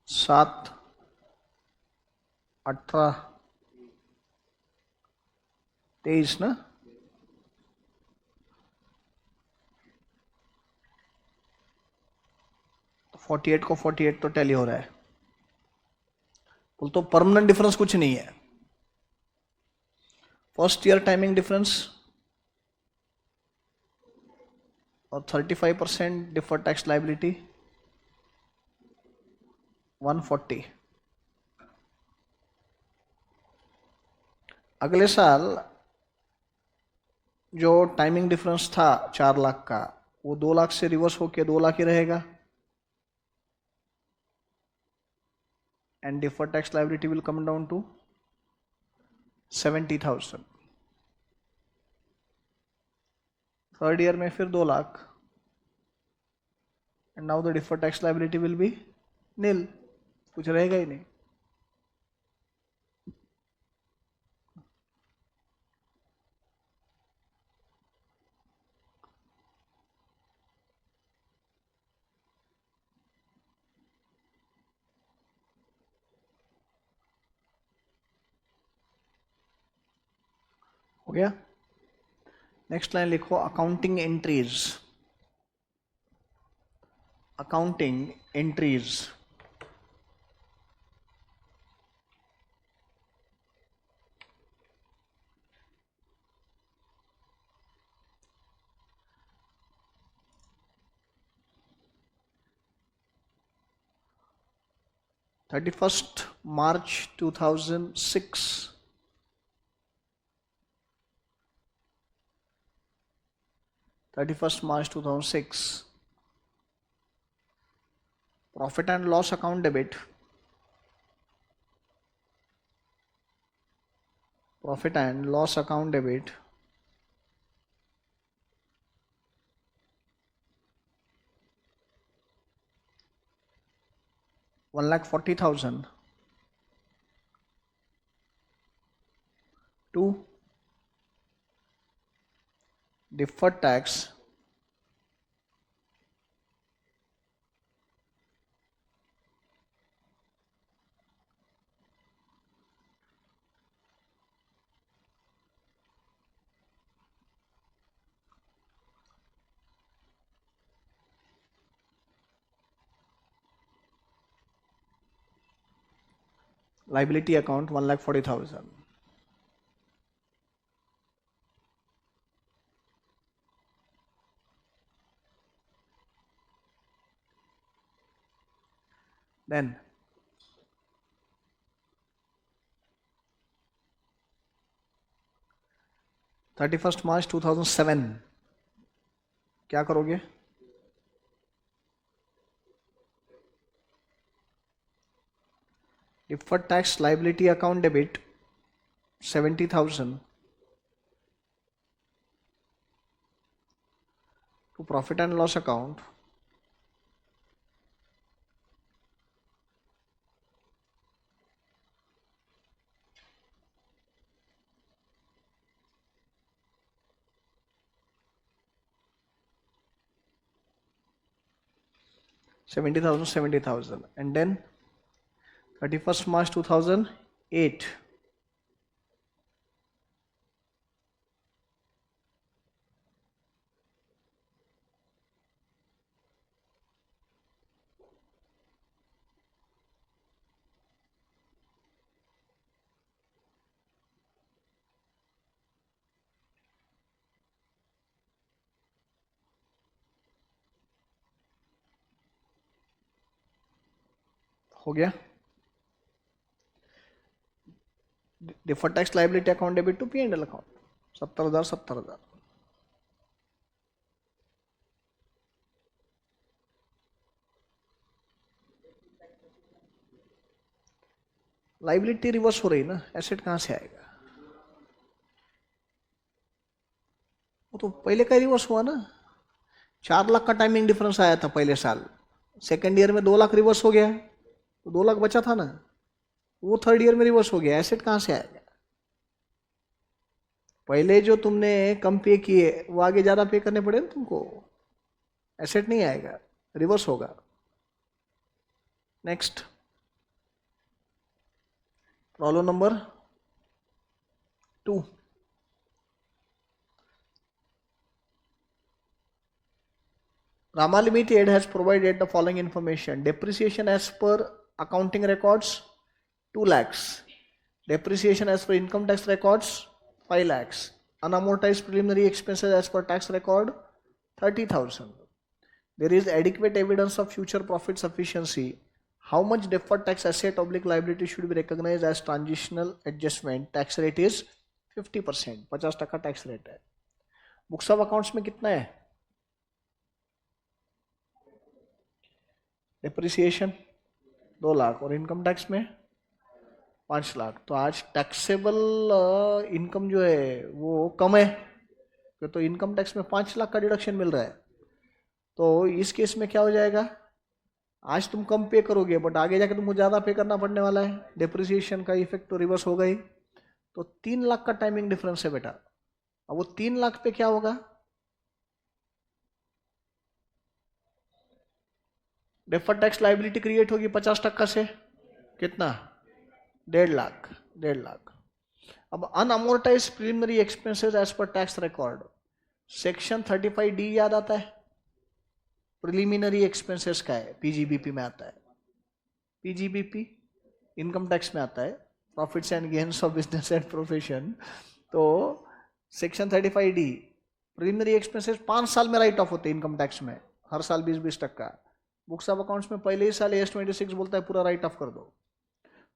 7, 18, 23 ना, तो 48 को 48 तो tally हो रहा है। तो परमानेंट डिफरेंस कुछ नहीं है। फर्स्ट ईयर टाइमिंग डिफरेंस और 35% डिफर्ड टैक्स लाइबिलिटी 140। अगले साल जो टाइमिंग डिफरेंस था 4 लाख का, वो 2 लाख से रिवर्स होके 2 लाख ही रहेगा, and deferred tax liability will come down to 70,000। Third year में फिर 2 lakh, and now the deferred tax liability will be nil, कुछ रहेगा ही नहीं। हो गया। नेक्स्ट लाइन लिखो, accounting entries. Accounting entries 31st March 2006, 31st March 2006, profit and loss account debit, profit and loss account debit 1,40,000 to deferred tax liability account 1,40,000. Then 31st March 2007 क्या करोगे? Deferred tax liability account debit 70,000 to profit and loss account $70,000, and then 31st March 2008 हो गया। Deferred tax liability account debit to P&L account 70,000 70,000। Liability reverse हो रही ना, asset कहां से आएगा? वो तो पहले का रिवर्स हुआ ना, 4 लाख का टाइमिंग डिफरेंस आया था पहले साल, सेकेंड ईयर में 2 लाख रिवर्स हो गया, तो 2 लाख बचा था ना, वो थर्ड ईयर में रिवर्स हो गया। एसेट कहां से आएगा? पहले जो तुमने कम पे किए वो आगे ज्यादा पे करने पड़े ना तुमको, एसेट नहीं आएगा। रिवर्स होगा. Next problem number 2. Rama Limited has provided the following information. Depreciation as per accounting records 2 lakhs. Depreciation as per income tax records 5 lakhs. Unamortized preliminary expenses as per tax record 30,000. There is adequate evidence of future profit sufficiency. How much deferred tax asset oblique liability should be recognized as transitional adjustment? Tax rate is 50%. 50% tax rate है. Books of accounts में कितना है? Depreciation 2 lakh और income tax में 5 लाख. तो आज taxable income जो है वो कम है, तो इनकम टैक्स में 5 लाख का डिडक्शन मिल रहा है. तो इस केस में क्या हो जाएगा, आज तुम कम पे करोगे बट आगे जाके तुमको ज़्यादा पे करना पड़ने वाला है. डिप्रिसिएशन का इफेक्ट तो रिवर्स होगा ही. तो 3 लाख का टाइमिंग डिफरेंस है बेटा. अब वो 3 लाख पे क्या होगा, डेफर्ड टैक्स लाइबिलिटी क्रिएट होगी 50% से. कितना? 1.5 लाख. 1.5 लाख. अब unamortise preliminary expenses as per tax record section 35D याद आता है. प्रिलिमिनरी एक्सपेंसेस का है, पीजीबीपी में आता है. पीजीबीपी इनकम टैक्स में आता है, profits and gains of business and profession. तो सेक्शन 35D प्रिलिमिनरी एक्सपेंसेस 5 साल में राइट ऑफ होते हैं इनकम टैक्स में, हर साल 20-20%. बुक्स ऑफ अकाउंट्स में पहले ही साल AS26 बोलता है पूरा राइट ऑफ कर दो.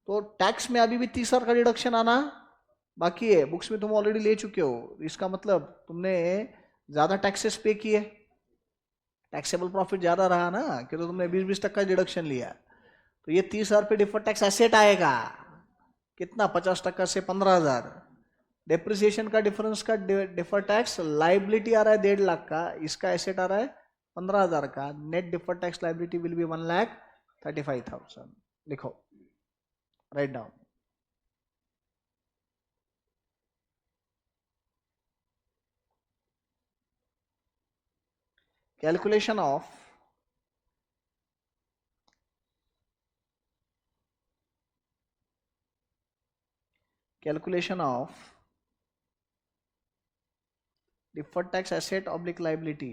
तो टैक्स में अभी भी 30 साल का डिडक्शन आना बाकी है. बुक्स में तुम ऑलरेडी ले चुके हो, इसका मतलब तुमने ज्यादा टैक्सेस पे किए, टैक्सेबल प्रॉफिट ज्यादा रहा ना, कि तो तुमने 20-20% डिडक्शन लिया. तो ये 30,000 पे डिफर्ड टैक्स एसेट आएगा. कितना? 50% से 15,000. डेप्रिसिएशन का डिफरेंस का डिफर्ड टैक्स लाइबिलिटी आ रहा है 1.5 लाख का, इसका एसेट आ रहा है 15,000 का. Net deferred tax liability will B 1,35,000. लिखो, write down. Calculation of deferred tax asset oblique liability.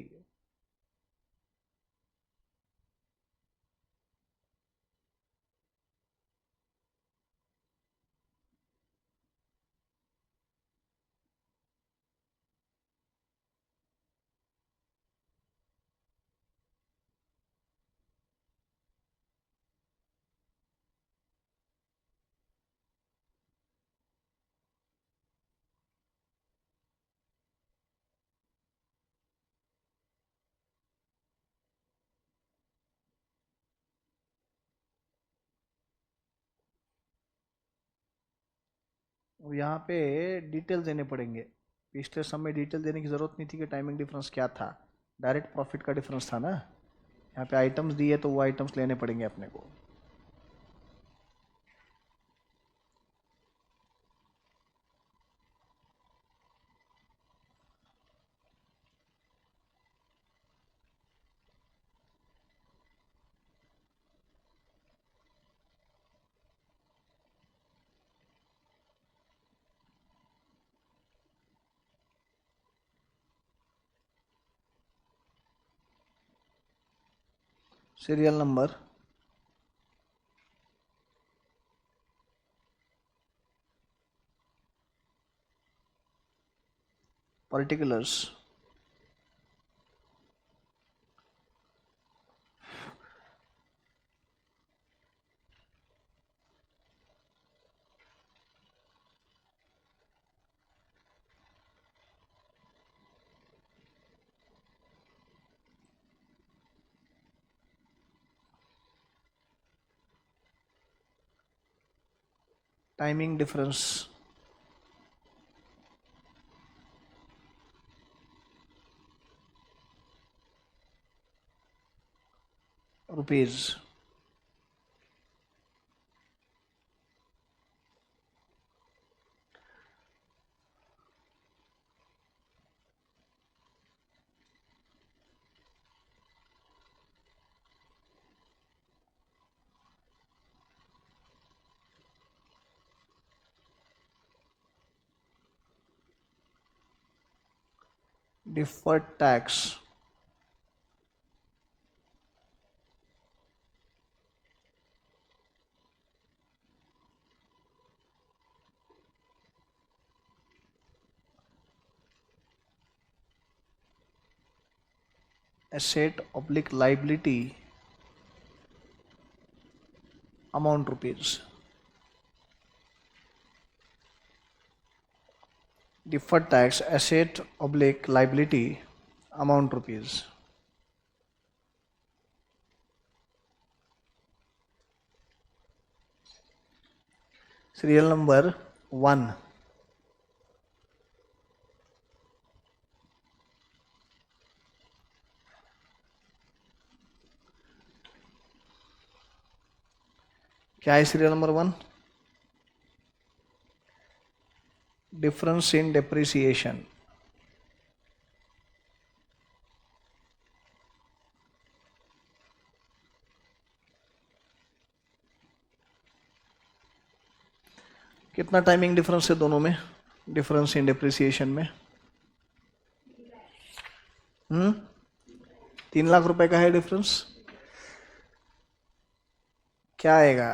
यहाँ पे डिटेल देने पड़ेंगे. पिछले समय डिटेल देने की जरूरत नहीं थी कि टाइमिंग डिफरेंस क्या था, डायरेक्ट प्रॉफिट का डिफरेंस था ना. यहाँ पे आइटम्स दिए तो वो आइटम्स लेने पड़ेंगे अपने को. Serial number particulars timing difference rupees. deferred tax asset oblique liability amount rupees. Deferred tax asset oblique liability amount rupees. Serial number 1. क्या है serial number 1? Difference in depreciation. कितना टाइमिंग डिफरेंस है दोनों में? डिफरेंस इन डेप्रिसिएशन में 3 लाख रुपए का है डिफरेंस. क्या आएगा?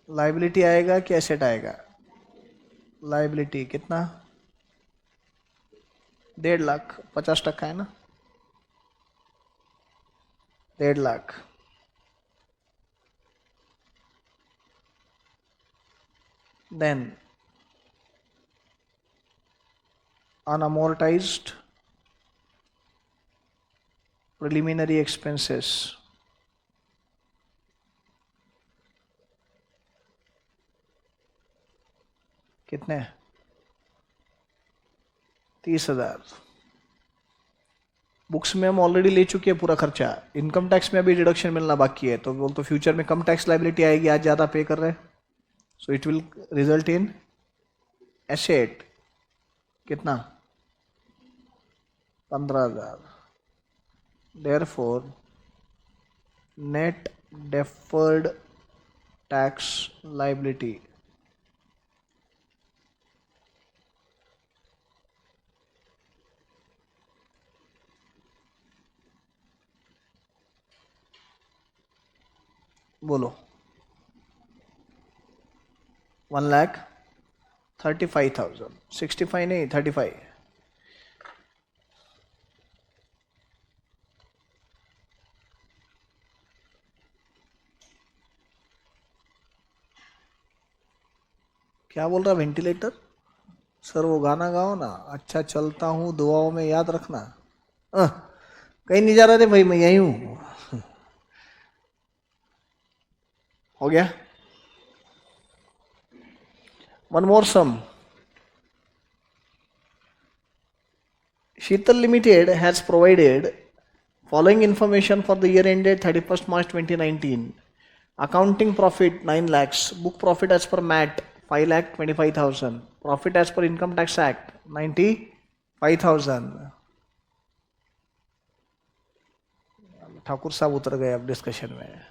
लाइबिलिटी आएगा कि एसेट आएगा? लाइबिलिटी. कितना? 1.5 लाख. 50% है ना? 1.5 lakh. Then unamortized preliminary expenses. कितने? 30,000. बुक्स में हम ऑलरेडी ले चुके हैं पूरा खर्चा. इनकम टैक्स में अभी डिडक्शन मिलना बाकी है, तो बोल तो फ्यूचर में कम टैक्स लाइबिलिटी आएगी, आज ज़्यादा पे कर रहे हैं. So it will result in asset. कितना? 15,000. Therefore net deferred tax liability बोलो. 1,35,000. 65 नहीं, 35. क्या बोल रहा वेंटिलेटर? सर वो गाना गाओ ना, अच्छा चलता हूँ दुआओं में याद रखना. कहीं नहीं जा रहा थे भाई, मैं यही हूँ. हो गया. One more sum. Sheetal Limited has provided following information for the year ended 31st March 2019. Accounting profit 9 lakhs, book profit as per MAT 5,25,000, profit as per Income Tax Act 95,000. Thakur साहब उतर गए अब डिस्कशन में.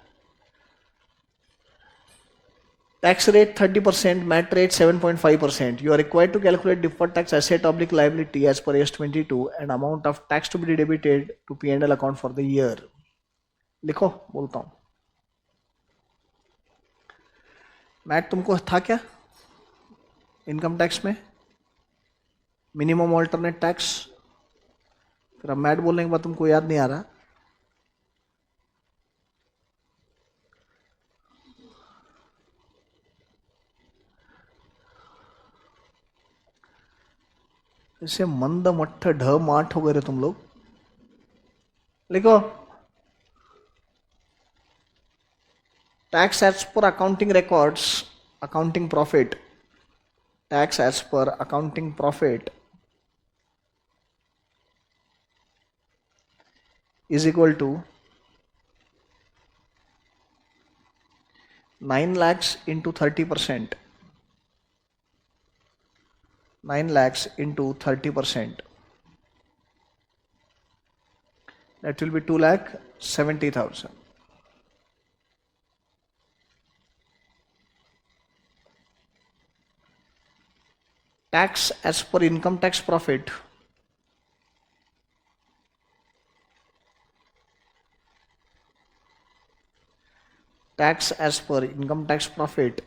Tax rate 30%, MAT rate 7.5%. You are required to calculate deferred tax asset oblique liability as per S22 and amount of tax to be debited to P&L account for the year. लिखो, बोलता हूँ. Mat तुमको था क्या income tax में? Minimum alternate tax. फिर अब mat बोलने के बाद तुमको याद नहीं आ रहा. इसे मंद मट्ठ ढ माठ हो गए तुम लोग. लिखो. Tax as per accounting records, accounting profit. Tax as per accounting profit is equal to 9 lakhs into 30%. 9 lakhs into 30%. That will be 2,70,000. Tax as per income tax profit tax as per income tax profit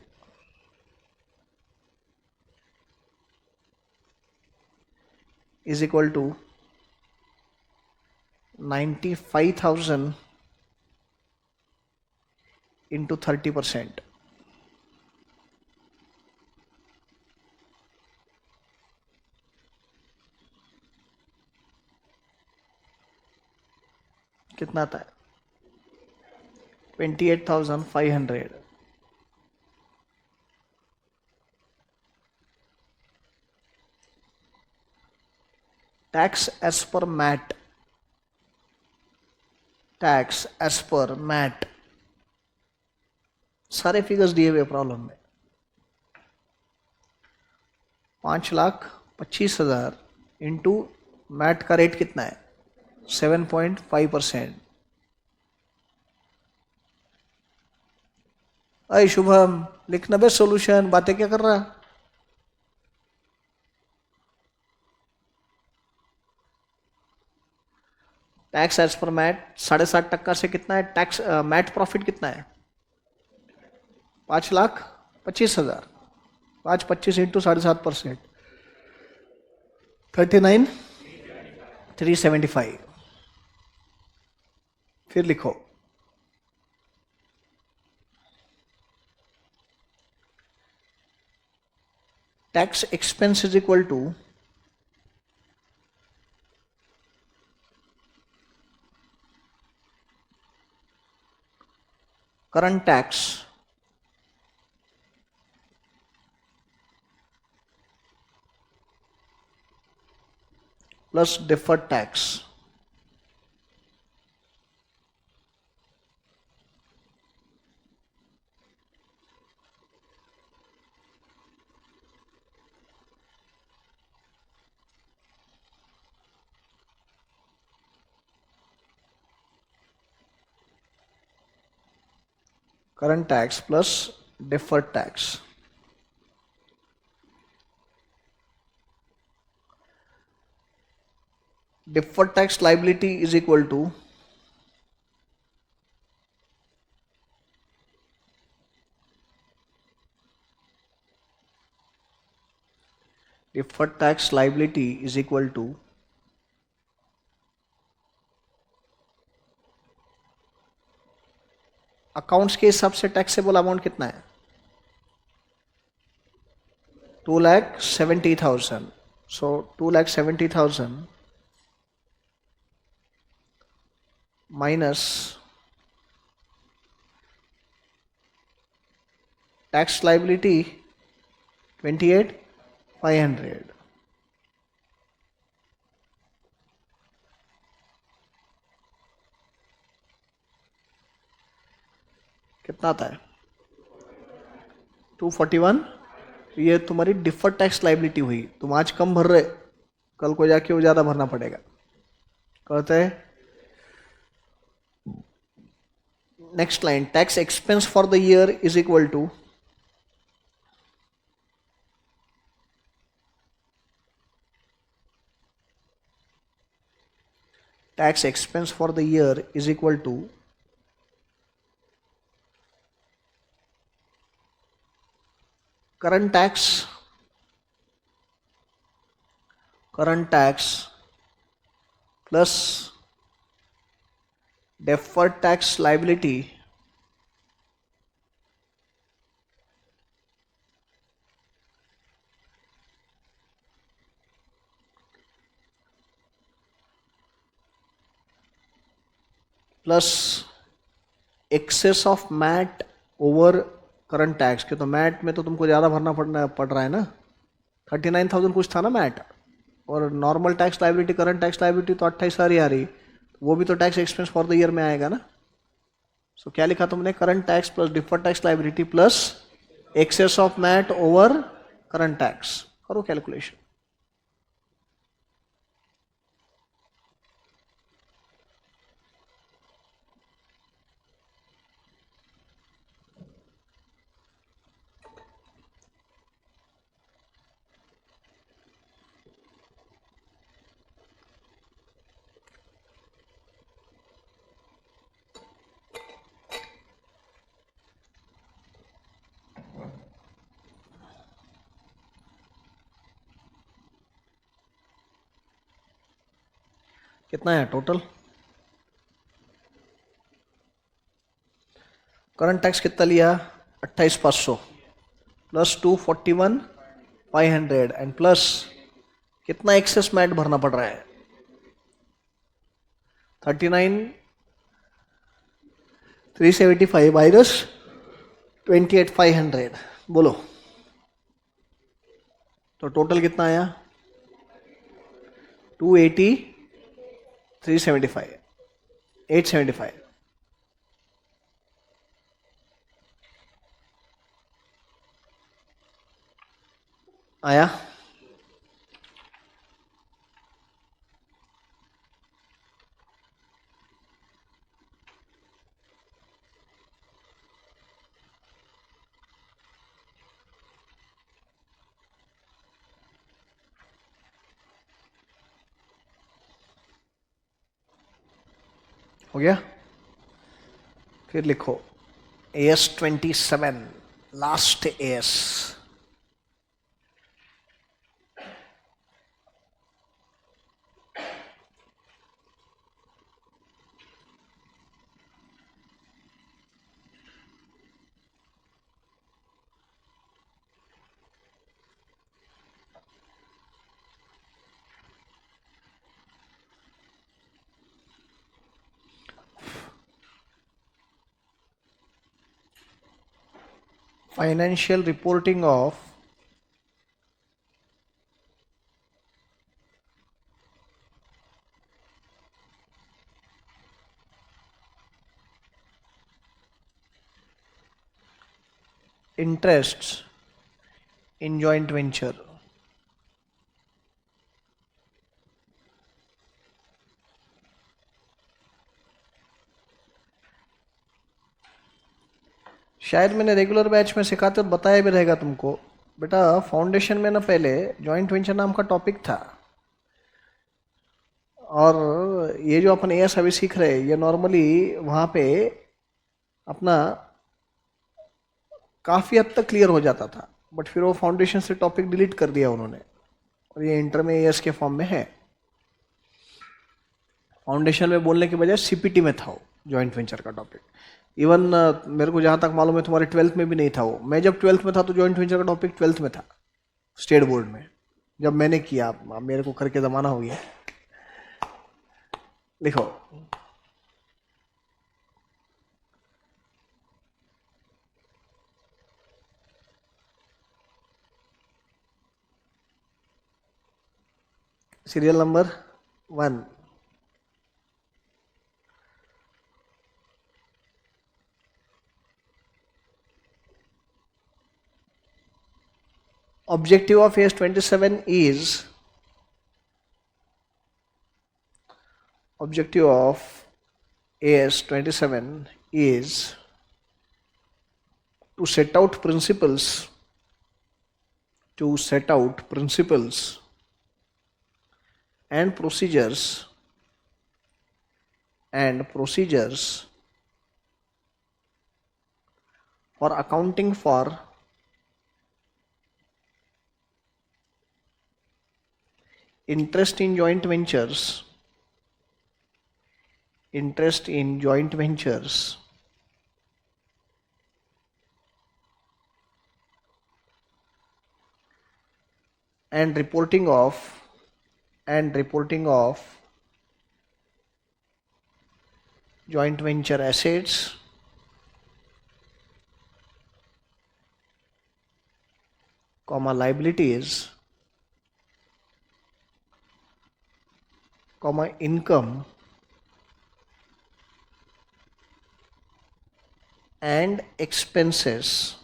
is equal to 95,000 into 30%. कितना आता है? 28,500. Tax as per MAT. Tax as per MAT. सारे figures दिए हुए problem में. 5,25,000 into mat का rate कितना है? 7.5%. अरे शुभम, लिखना बे सोल्यूशन, बातें क्या कर रहा? टैक्स एज पर मैट 7.5% से कितना है टैक्स? मैट प्रॉफिट कितना है? 5,25,000. 5,25 इंटू 7.5%, 39,375. फिर लिखो tax expense is equal to current tax plus deferred tax. current tax plus deferred tax. Deferred tax liability is equal to deferred tax liability is equal to accounts के हिसाब से taxable amount कितना है? 2,70,000. सो 2,70,000 minus tax liability 28,500. कितना आता है? 241. ये तुम्हारी डिफर्ड टैक्स लाइबिलिटी हुई. तुम आज कम भर रहे, कल को जाके वो ज्यादा भरना पड़ेगा. कहते हैं next line, tax expense for the year is equal to tax expense for the year is equal to current tax plus deferred tax liability plus excess of MAT over current tax. क्यों? तो mat में तो तुमको ज़्यादा भरना पड़ रहा है ना. 39,000 कुछ था ना मैट, और normal tax liability current tax liability तो 28,000 ही आ रही. वो भी तो tax expense for the year में आएगा ना. सो क्या लिखा तुमने? Current tax plus deferred tax liability plus excess of MAT over current tax. करो कैलकुलेशन. कितना है टोटल? करंट टैक्स कितना लिया? 28,500 प्लस 241,500 एंड प्लस कितना एक्सेस मैट भरना पड़ रहा है? 39,375 माइनस 28,500, बोलो तो टोटल कितना आया? 280,375, 875। आया? हो गया? फिर लिखो AS27, last AS। Financial reporting of interests in joint venture। शायद मैंने रेगुलर बैच में सिखाते बताया भी रहेगा तुमको बेटा। फाउंडेशन में ना पहले जॉइंट वेंचर नाम का टॉपिक था, और ये जो अपन एएस अभी सीख रहे हैं ये नॉर्मली वहाँ पे अपना काफ़ी हद तक क्लियर हो जाता था, बट फिर वो फाउंडेशन से टॉपिक डिलीट कर दिया उन्होंने, और ये इंटर में एएस के फॉर्म में है। फाउंडेशन में बोलने के बजाय सीपीटी में था वो जॉइंट वेंचर का टॉपिक। इवन मेरे को जहाँ तक मालूम है तुम्हारे 12th में भी नहीं था वो। मैं जब 12th में था तो जॉइंट वेंचर का टॉपिक 12th में था स्टेट बोर्ड में, जब मैंने किया। अब मेरे को करके ज़माना हो गया। लिखो serial number 1, objective of AS27 is objective of AS27 is to set out principles and procedures for accounting for interest in joint ventures and reporting of joint venture assets, liabilities, income and expenses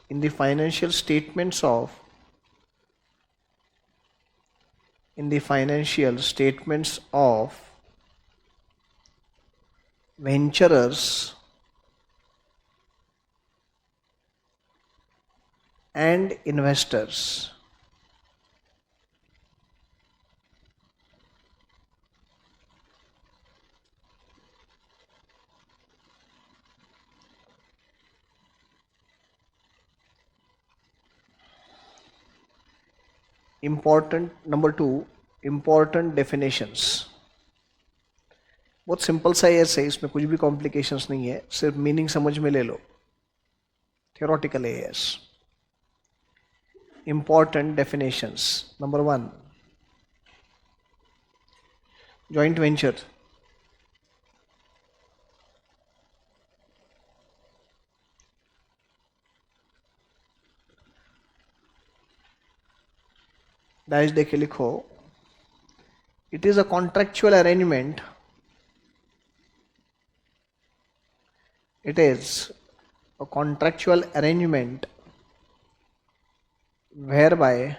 in the financial statements of venturers and investors। important, number 2, important definitions. बहुत simple सा as है, इसमें कुछ भी complications नहीं है, सिर्फ meaning समझ में ले लो. Theoretical AS. Important definitions. Number 1, joint venture. Dash देके लिखो. It is a contractual arrangement. It is a contractual arrangement whereby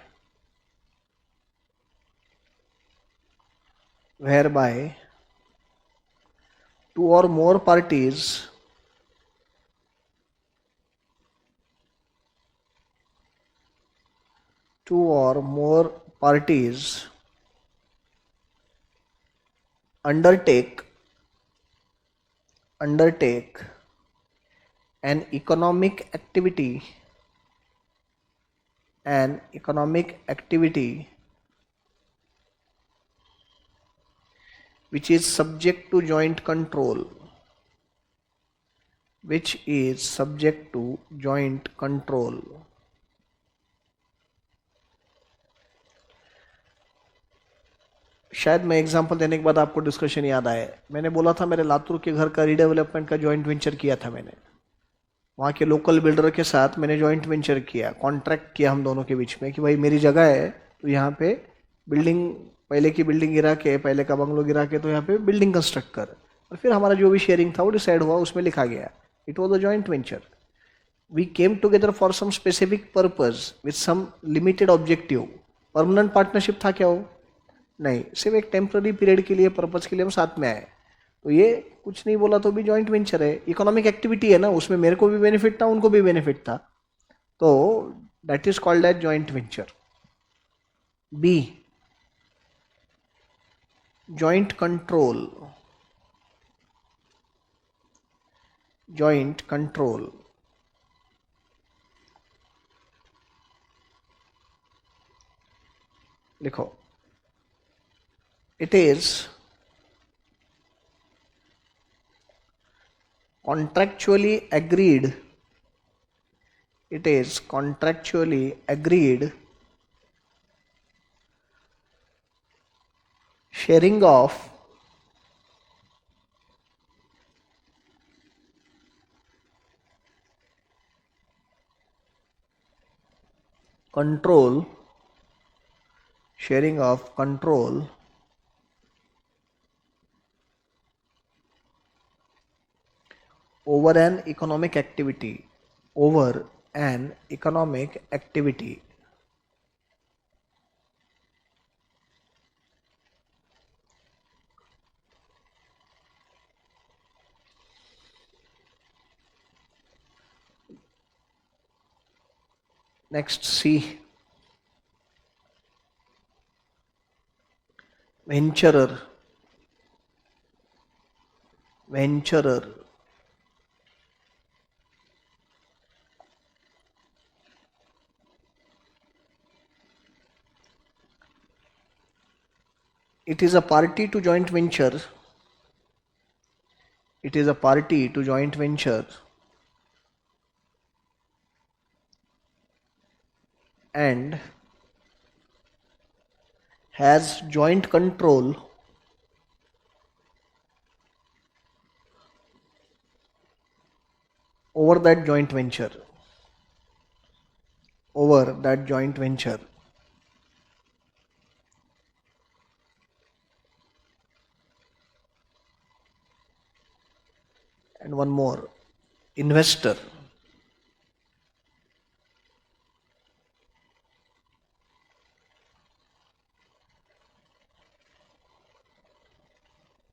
two or more parties undertake an economic activity which is subject to joint control. शायद मैं example देने के बाद आपको discussion याद आए. मैंने बोला था मेरे लातूर के घर का रीडेवलपमेंट का जॉइंट वेंचर किया था मैंने. वहाँ के लोकल बिल्डर के साथ मैंने जॉइंट वेंचर किया, कॉन्ट्रैक्ट किया हम दोनों के बीच में कि भाई मेरी जगह है तो यहाँ पे बिल्डिंग, पहले की बिल्डिंग गिरा के, पहले का बंगलो गिरा के तो यहाँ पे बिल्डिंग कंस्ट्रक्ट कर. और फिर हमारा जो भी शेयरिंग था वो डिसाइड हुआ, उसमें लिखा गया. It was a joint venture. We came together for some specific purpose with some limited objective. Permanent partnership था क्या वो? नहीं, सिर्फ एक टेम्पररी पीरियड के लिए, पर्पज के लिए हम साथ में आए. तो ये कुछ नहीं बोला तो भी जॉइंट वेंचर है. इकोनॉमिक एक्टिविटी है ना, उसमें मेरे को भी बेनिफिट था, उनको भी बेनिफिट था, तो that is called as joint venture. B, joint control. लिखो. It is contractually agreed sharing of control over an economic activity. Next, C, venturer. It is a party to joint venture. And has joint control over that joint venture. And one more, investor.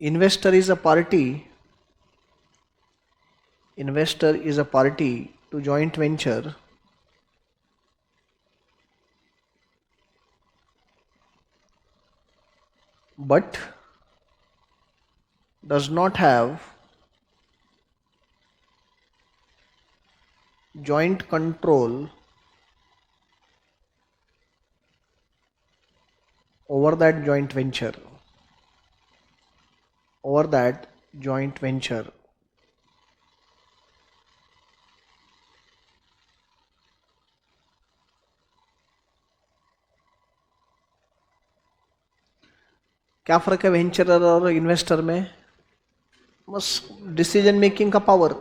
Investor is a party to joint venture but does not have joint control over that joint venture, over that joint venture. क्या फर्क है वेंचरर और investor में? बस decision making का power.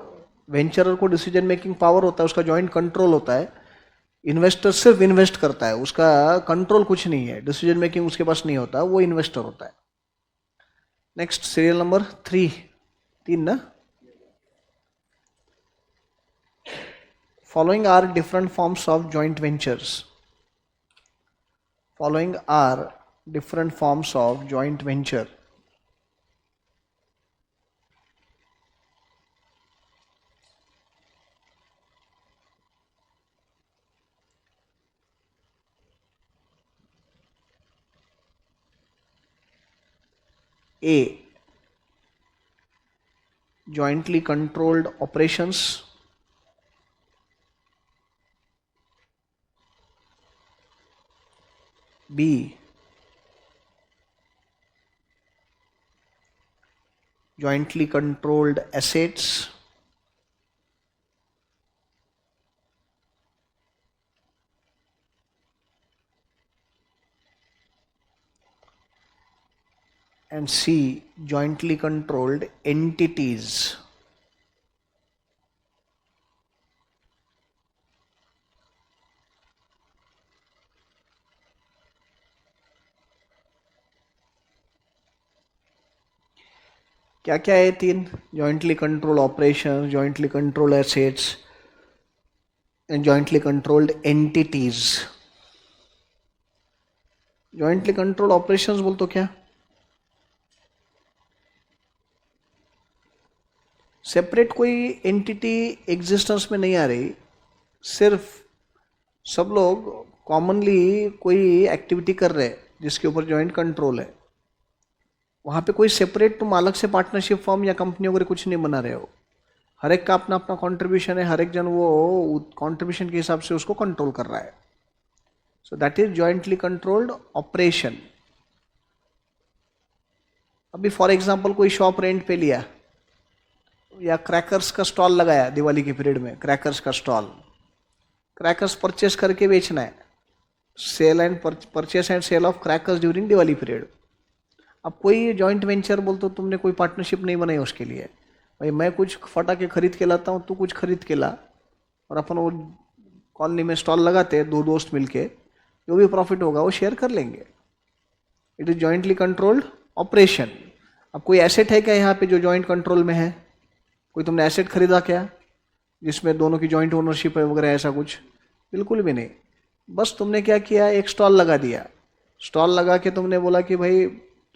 वेंचरर को decision making power होता है, उसका जॉइंट कंट्रोल होता है। इन्वेस्टर सिर्फ इन्वेस्ट करता है, उसका कंट्रोल कुछ नहीं है, डिसीजन मेकिंग उसके पास नहीं होता, वो इन्वेस्टर होता है। नेक्स्ट सीरियल नंबर 3 ना। Following are different forms of joint ventures. Following are different forms of joint venture. A, jointly controlled operations. B, jointly controlled assets. And C, jointly controlled entities. क्या क्या है 3? Jointly control operation, jointly control assets and jointly controlled entities. Jointly control operations बोल तो क्या? Separate कोई entity existence में नहीं आ रही, सिर्फ सब लोग कॉमनली कोई एक्टिविटी कर रहे हैं जिसके ऊपर जॉइंट कंट्रोल है। वहाँ पे कोई सेपरेट तुम अलग से पार्टनरशिप फॉर्म या कंपनी वगैरह कुछ नहीं बना रहे हो। हर एक का अपना अपना कंट्रीब्यूशन है, हर एक जन वो कंट्रीब्यूशन के हिसाब से उसको कंट्रोल कर रहा है। So that is jointly controlled operation. अभी फॉर एग्जांपल कोई शॉप रेंट पे लिया या क्रैकर्स का स्टॉल लगाया दिवाली के पीरियड में, क्रैकर्स का स्टॉल, क्रैकर्स परचेस करके बेचना है, sale and purchase and sale of crackers during Diwali period. अब कोई जॉइंट वेंचर बोल तो तुमने कोई पार्टनरशिप नहीं बनाई उसके लिए, भाई मैं कुछ फटाके खरीद के लाता हूँ, तू कुछ खरीद के ला, और अपन वो कॉलोनी में स्टॉल लगाते हैं, 2 दोस्त मिलके, जो भी प्रॉफिट होगा वो शेयर कर लेंगे। It is jointly controlled operation. अब कोई एसेट है क्या यहाँ पे जो जॉइंट कंट्रोल में है? कोई तुमने एसेट खरीदा क्या जिसमें दोनों की जॉइंट ओनरशिप है वगैरह? ऐसा कुछ बिल्कुल भी नहीं। बस तुमने क्या किया, एक स्टॉल लगा दिया। स्टॉल लगा के तुमने बोला कि भाई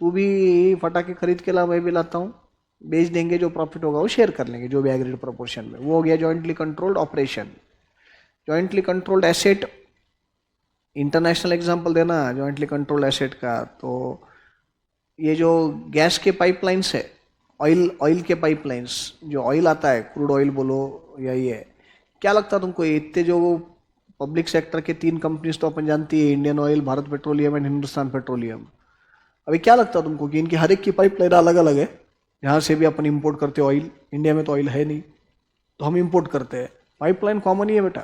तू भी फटाके खरीद के ला, मैं भी लाता हूँ, बेच देंगे, जो प्रॉफिट होगा वो शेयर कर लेंगे जो भी एग्रीड प्रोपोर्शन में। वो हो गया jointly controlled operation. Jointly controlled asset, international example देना जॉइंटली कंट्रोल्ड एसेट का, तो ये जो गैस के पाइपलाइंस है, ऑयल के पाइपलाइंस, जो ऑयल आता है, क्रूड ऑयल बोलो या ये, क्या लगता है तुमको इतने जो पब्लिक सेक्टर के 3 कंपनीज तो अपन जानती है, Indian oil, Bharat petroleum and Hindustan petroleum. अभी क्या लगता है तुमको कि इनकी हर एक की पाइपलाइन अलग अलग है? यहाँ से भी अपन इंपोर्ट करते हैं ऑयल, इंडिया में तो ऑयल है नहीं तो हम इंपोर्ट करते हैं। पाइपलाइन कॉमन ही है बेटा,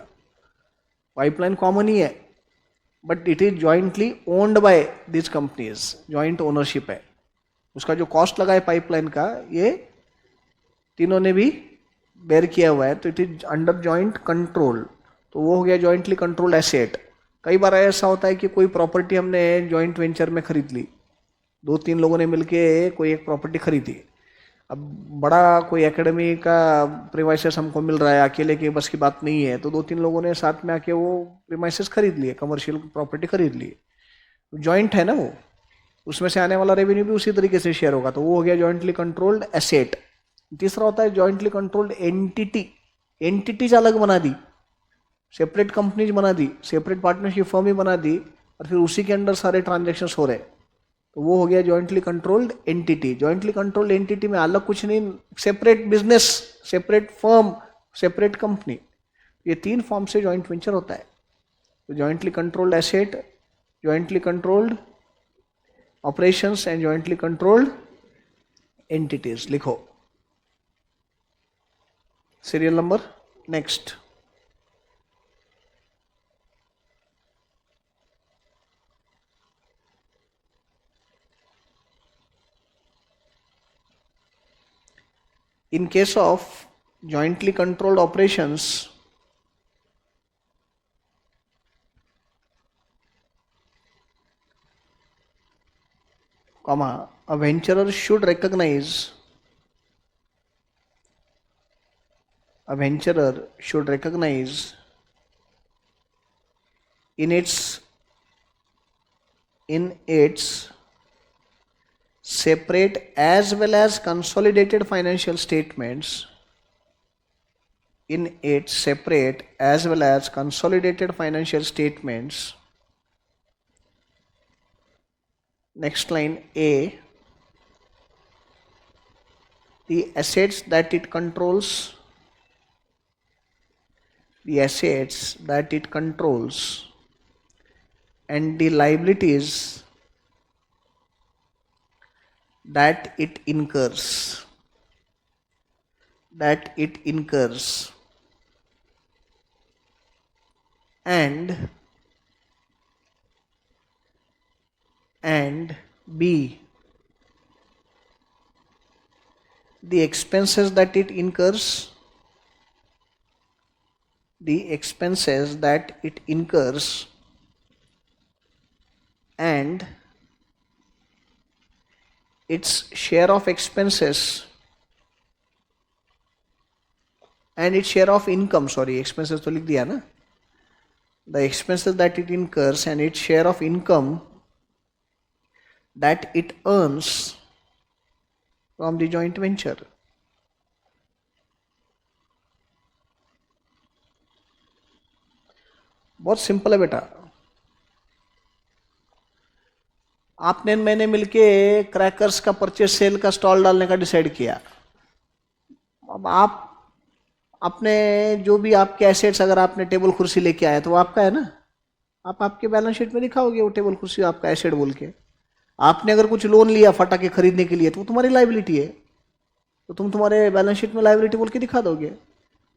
पाइपलाइन कॉमन ही है, but it is jointly owned by this companies, joint ownership है। उसका जो कॉस्ट लगा है पाइपलाइन का, ये तीनों ने भी बेयर किया हुआ है, तो it is under joint control. तो वो हो गया जॉइंटली कंट्रोल्ड एसेट। कई बार ऐसा होता है कि कोई प्रॉपर्टी हमने जॉइंट वेंचर में खरीद ली, 2-3 लोगों ने मिलके कोई एक प्रॉपर्टी खरीदी। अब बड़ा कोई एकेडमी का प्रीमाइसेस हमको मिल रहा है, अकेले के बस की बात नहीं है, तो 2-3 लोगों ने साथ में आके वो प्रीमाइसेस खरीद लिए, कमर्शियल प्रॉपर्टी खरीद ली, जॉइंट है ना वो, उसमें से आने वाला रेवेन्यू भी उसी तरीके से शेयर होगा, तो वो हो गया जॉइंटली कंट्रोल्ड एसेट। तीसरा होता है जॉइंटली कंट्रोल्ड एंटिटी। एंटिटीज अलग बना दी, सेपरेट कंपनीज बना दी, सेपरेट पार्टनरशिप फर्म ही बना दी, और फिर उसी के अंदर सारे ट्रांजेक्शन्स हो रहे, तो वो हो गया jointly controlled entity. Jointly controlled entity में अलग कुछ नहीं, separate business, separate firm, separate company, ये 3 फॉर्म से जॉइंट वेंचर होता है। तो jointly controlled asset, jointly controlled operations and jointly controlled entities लिखो। Serial number next. In case of jointly controlled operations, a venturer should recognize in its separate as well as consolidated financial statements, in its separate as well as consolidated financial statements. Next line A, the assets that it controls, and the liabilities that it incurs, and B, the expenses that it incurs, and its share of expenses and its share of income, expenses तो लिख दिया ना, the expenses that it incurs and its share of income that it earns from the joint venture. बहुत simple है बेटा। आपने मैंने मिलके क्रैकर्स का परचेस सेल का स्टॉल डालने का डिसाइड किया। अब आप अपने जो भी आपके एसेट्स, अगर आपने टेबल कुर्सी लेके आया तो वो आपका है ना, आप आपके बैलेंस शीट में दिखाओगे वो टेबल कुर्सी आपका एसेट बोल के। आपने अगर कुछ लोन लिया फटाके खरीदने के लिए तो वो तुम्हारी लाइबिलिटी है, तो तुम तुम्हारे बैलेंस शीट में लाइबिलिटी बोल के दिखा दोगे।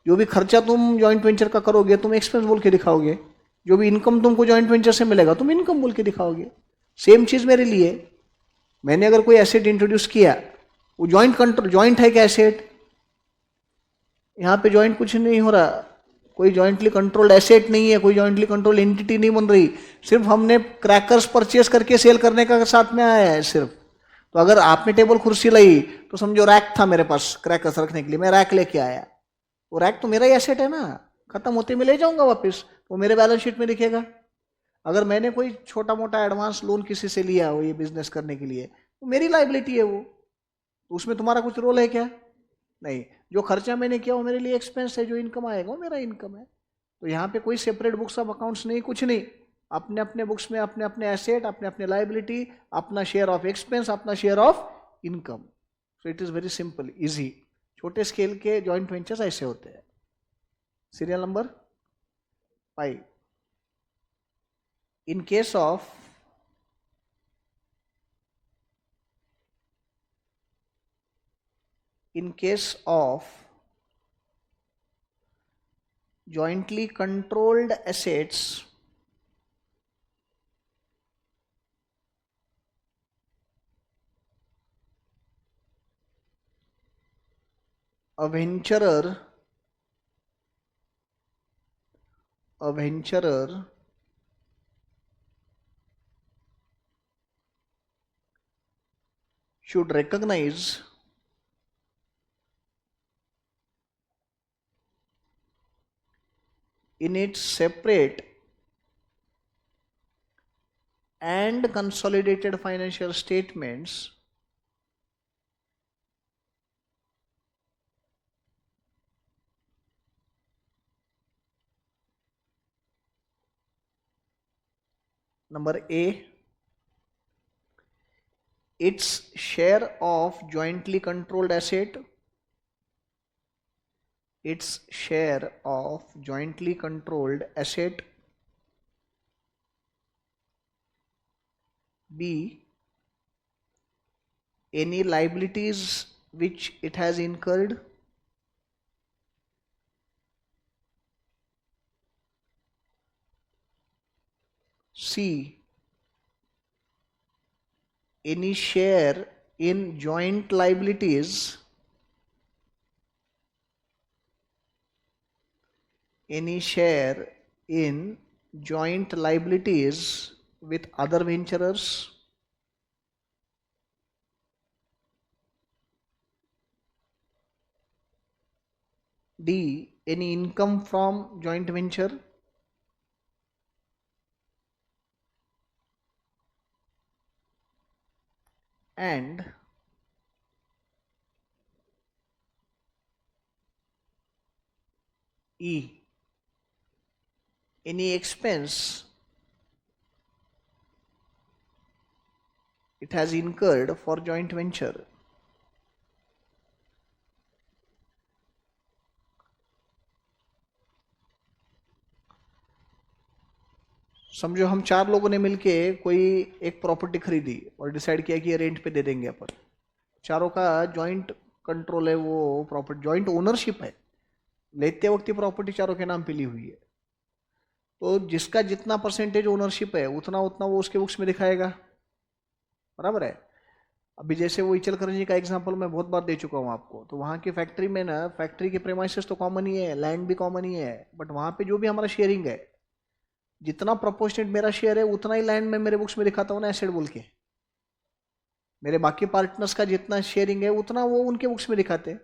जो भी खर्चा तुम जॉइंट वेंचर का करोगे तुम एक्सपेंस बोल के दिखाओगे। जो भी इनकम तुमको जॉइंट वेंचर से मिलेगा तुम इनकम बोल के दिखाओगे। सेम चीज़ मेरे लिए, मैंने अगर कोई एसेट इंट्रोड्यूस किया, वो जॉइंट है क्या एसेट? यहाँ पे जॉइंट कुछ नहीं हो रहा, कोई जॉइंटली कंट्रोल्ड एसेट नहीं है, कोई जॉइंटली कंट्रोल्ड एंटिटी नहीं बन रही, सिर्फ हमने क्रैकर्स परचेस करके सेल करने का साथ में आया है सिर्फ। तो अगर आपने टेबल कुर्सी लाई तो समझो रैक था मेरे पास क्रैकर्स रखने के लिए, मैं रैक लेके आया, वो रैक तो मेरा ही एसेट है ना, खत्म होते मैं ले जाऊंगा वापस, वो मेरे बैलेंस शीट में दिखेगा। अगर मैंने कोई छोटा मोटा एडवांस लोन किसी से लिया हो ये बिजनेस करने के लिए, तो मेरी लाइबिलिटी है वो, तो उसमें तुम्हारा कुछ रोल है क्या? नहीं। जो खर्चा मैंने किया वो मेरे लिए एक्सपेंस है, जो इनकम आएगा वो मेरा इनकम है। तो यहाँ पे कोई सेपरेट बुक्स ऑफ अकाउंट्स नहीं, कुछ नहीं। अपने अपने बुक्स में अपने अपने एसेट, अपने अपने लाइबिलिटी, अपना शेयर ऑफ एक्सपेंस, अपना share of income. So it is very simple, easy. छोटे स्केल के जॉइंट वेंचर्स ऐसे होते हैं। Serial number 5। In case of jointly controlled assets, a venturer should recognize in its separate and consolidated financial statements number A, its share of jointly controlled asset, B, any liabilities which it has incurred. C, any share in joint liabilities, any share in joint liabilities with other venturers. D, any income from joint venture. And E, any expense it has incurred for joint venture. समझो हम चार लोगों ने मिलके कोई एक property खरीदी और डिसाइड किया कि ये रेंट पे दे देंगे अपन। चारों का जॉइंट कंट्रोल है, वो प्रॉपर्टी जॉइंट ओनरशिप है, लेते वक्त ये प्रॉपर्टी चारों के नाम पे ली हुई है। तो जिसका जितना परसेंटेज ओनरशिप है उतना उतना वो उसके बुक्स में दिखाएगा, बराबर है। अभी जैसे वो इचलकरंजी का एग्जांपल मैं बहुत बार दे चुका हूँ आपको, तो वहाँ की फैक्ट्री में ना, फैक्ट्री के प्रेमाइसेस तो कॉमन ही है, लैंड भी कॉमन ही है, बट वहाँ पे जो भी हमारा शेयरिंग है, जितना प्रोपोर्शनेट मेरा शेयर है उतना ही लैंड में मेरे बुक्स में दिखाता हूँ ना एसेट बोल के। मेरे बाकी पार्टनर्स का जितना शेयरिंग है उतना वो उनके बुक्स में दिखाते हैं।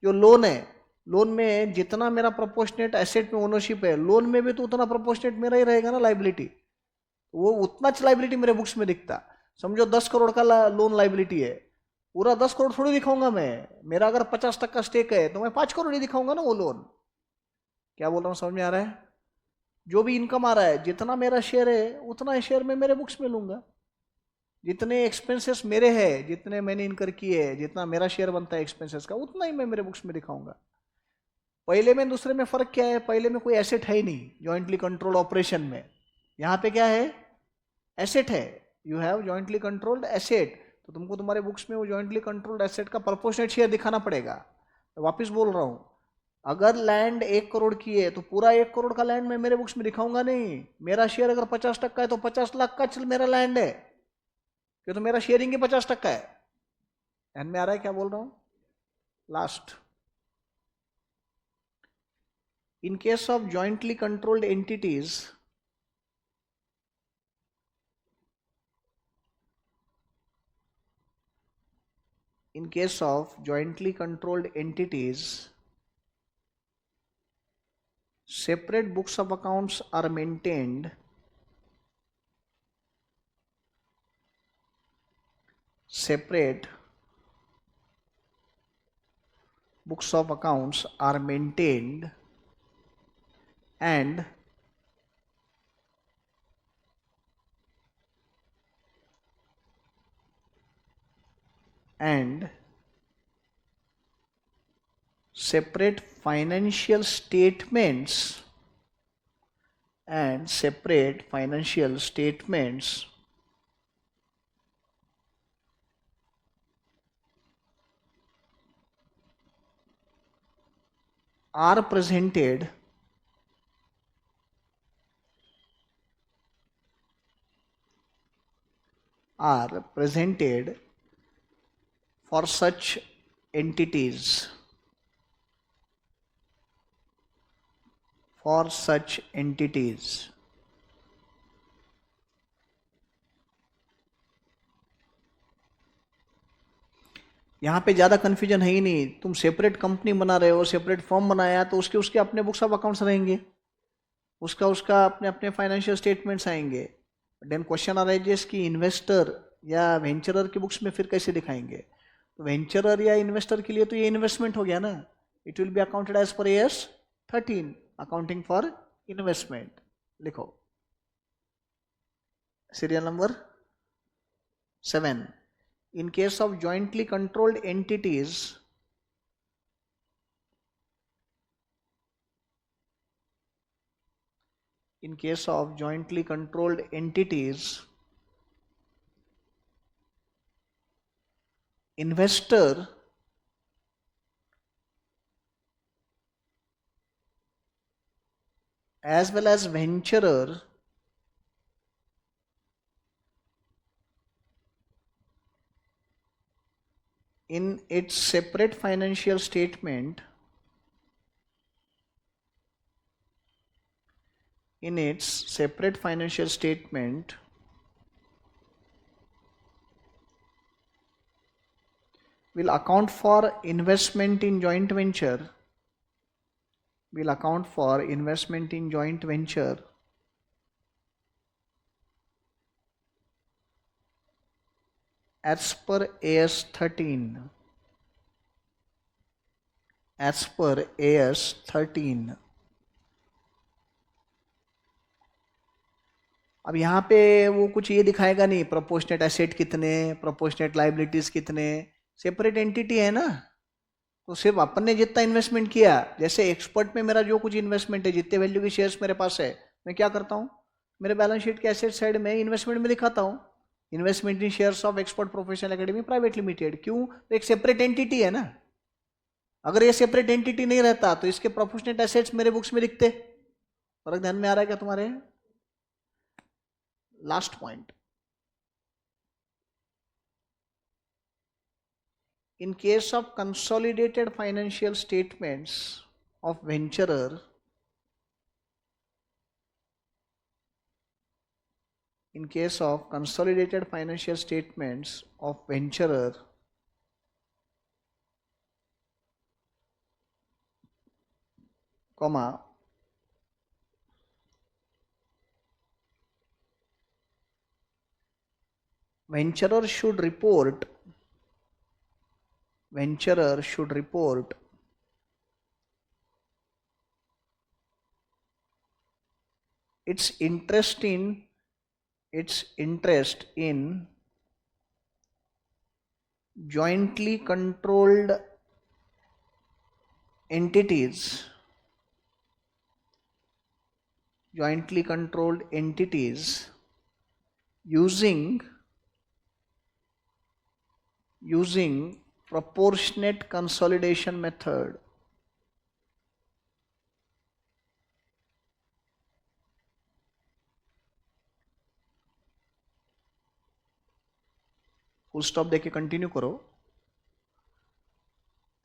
जो लोन है, लोन में जितना मेरा प्रोपोर्शनेट एसेट में ओनरशिप है, लोन में भी तो उतना प्रोपोर्शनेट मेरा ही रहेगा ना लाइबिलिटी, वो उतना लाइबिलिटी मेरे बुक्स में दिखता। समझो 10 करोड़ का लोन लाइबिलिटी है, पूरा 10 करोड़ थोड़ी दिखाऊंगा मैं। मेरा अगर 50% स्टेक है तो मैं 5 करोड़ ही दिखाऊंगा ना वो लोन। क्या बोल रहा हूँ, समझ में आ रहा है? जो भी इनकम आ रहा है, जितना मेरा शेयर है उतना शेयर में मेरे बुक्स में लूंगा। जितने एक्सपेंसेस मेरे हैं, जितने मैंने इनकर किए हैं, जितना मेरा शेयर बनता है एक्सपेंसेस का, उतना ही मैं मेरे बुक्स में दिखाऊंगा। पहले में दूसरे में फर्क क्या है? पहले में कोई एसेट है ही नहीं जॉइंटली कंट्रोल्ड ऑपरेशन में। यहाँ पे क्या है? एसेट है। You have jointly controlled asset, तो तुमको तुम्हारे बुक्स में वो जॉइंटली कंट्रोल्ड एसेट का प्रोपोर्शनेट शेयर दिखाना पड़ेगा। वापिस बोल रहा हूँ, अगर लैंड 1 करोड़ की है तो पूरा 1 करोड़ का लैंड मैं मेरे बुक्स में दिखाऊंगा नहीं। मेरा शेयर अगर 50% है तो 50 लाख का चल मेरा लैंड है, क्यों? तो मेरा शेयरिंग ही 50% है। ध्यान में आ रहा है क्या बोल रहा हूं? Last, in case of jointly controlled entities, in case of jointly controlled entities, separate books of accounts are maintained, separate books of accounts are maintained, and separate financial statements and separate financial statements are presented for such entities, for such entities. यहाँ पे ज़्यादा confusion है ही नहीं। तुम separate company बना रहे हो, separate form बनाया, तो उसके उसके अपने बुक्स ऑफ अकाउंट्स रहेंगे, उसका उसका अपने अपने फाइनेंशियल स्टेटमेंट्स आएंगे। देन क्वेश्चन अराइजेस कि इन्वेस्टर या वेंचरर की बुक्स में फिर कैसे दिखाएंगे? तो वेंचरर या इन्वेस्टर के लिए तो ये इन्वेस्टमेंट हो गया ना, it will be accounted as per AS 13, accounting for investment. लिखो serial number 7, in case of jointly controlled entities, in case of jointly controlled entities, investor as well as venturer in its separate financial statement will account for investment in joint venture as per AS 13. अब यहाँ पे वो कुछ ये दिखाएगा नहीं, proportionate asset कितने, proportionate liabilities कितने, सेपरेट एंटिटी है ना, तो सिर्फ अपन ने जितना इन्वेस्टमेंट किया, जैसे एक्सपर्ट में मेरा जो कुछ इन्वेस्टमेंट है, जितने वैल्यू के शेयर्स मेरे पास है, मैं क्या करता हूँ, मेरे बैलेंस शीट के एसेट साइड में इन्वेस्टमेंट में दिखाता हूँ, investment in shares of expert professional academy private limited. क्यों? तो एक सेपरेट एंटिटी है ना। अगर ये सेपरेट एंटिटी नहीं रहता तो इसके प्रोपोर्शनेट एसेट्स मेरे बुक्स में लिखते। फर्क ध्यान में आ रहा है क्या तुम्हारे? Last point, in case of consolidated financial statements of venturer, comma, venturer should report its interest in jointly controlled entities using proportionate consolidation method. Full stop देके कंटिन्यू करो।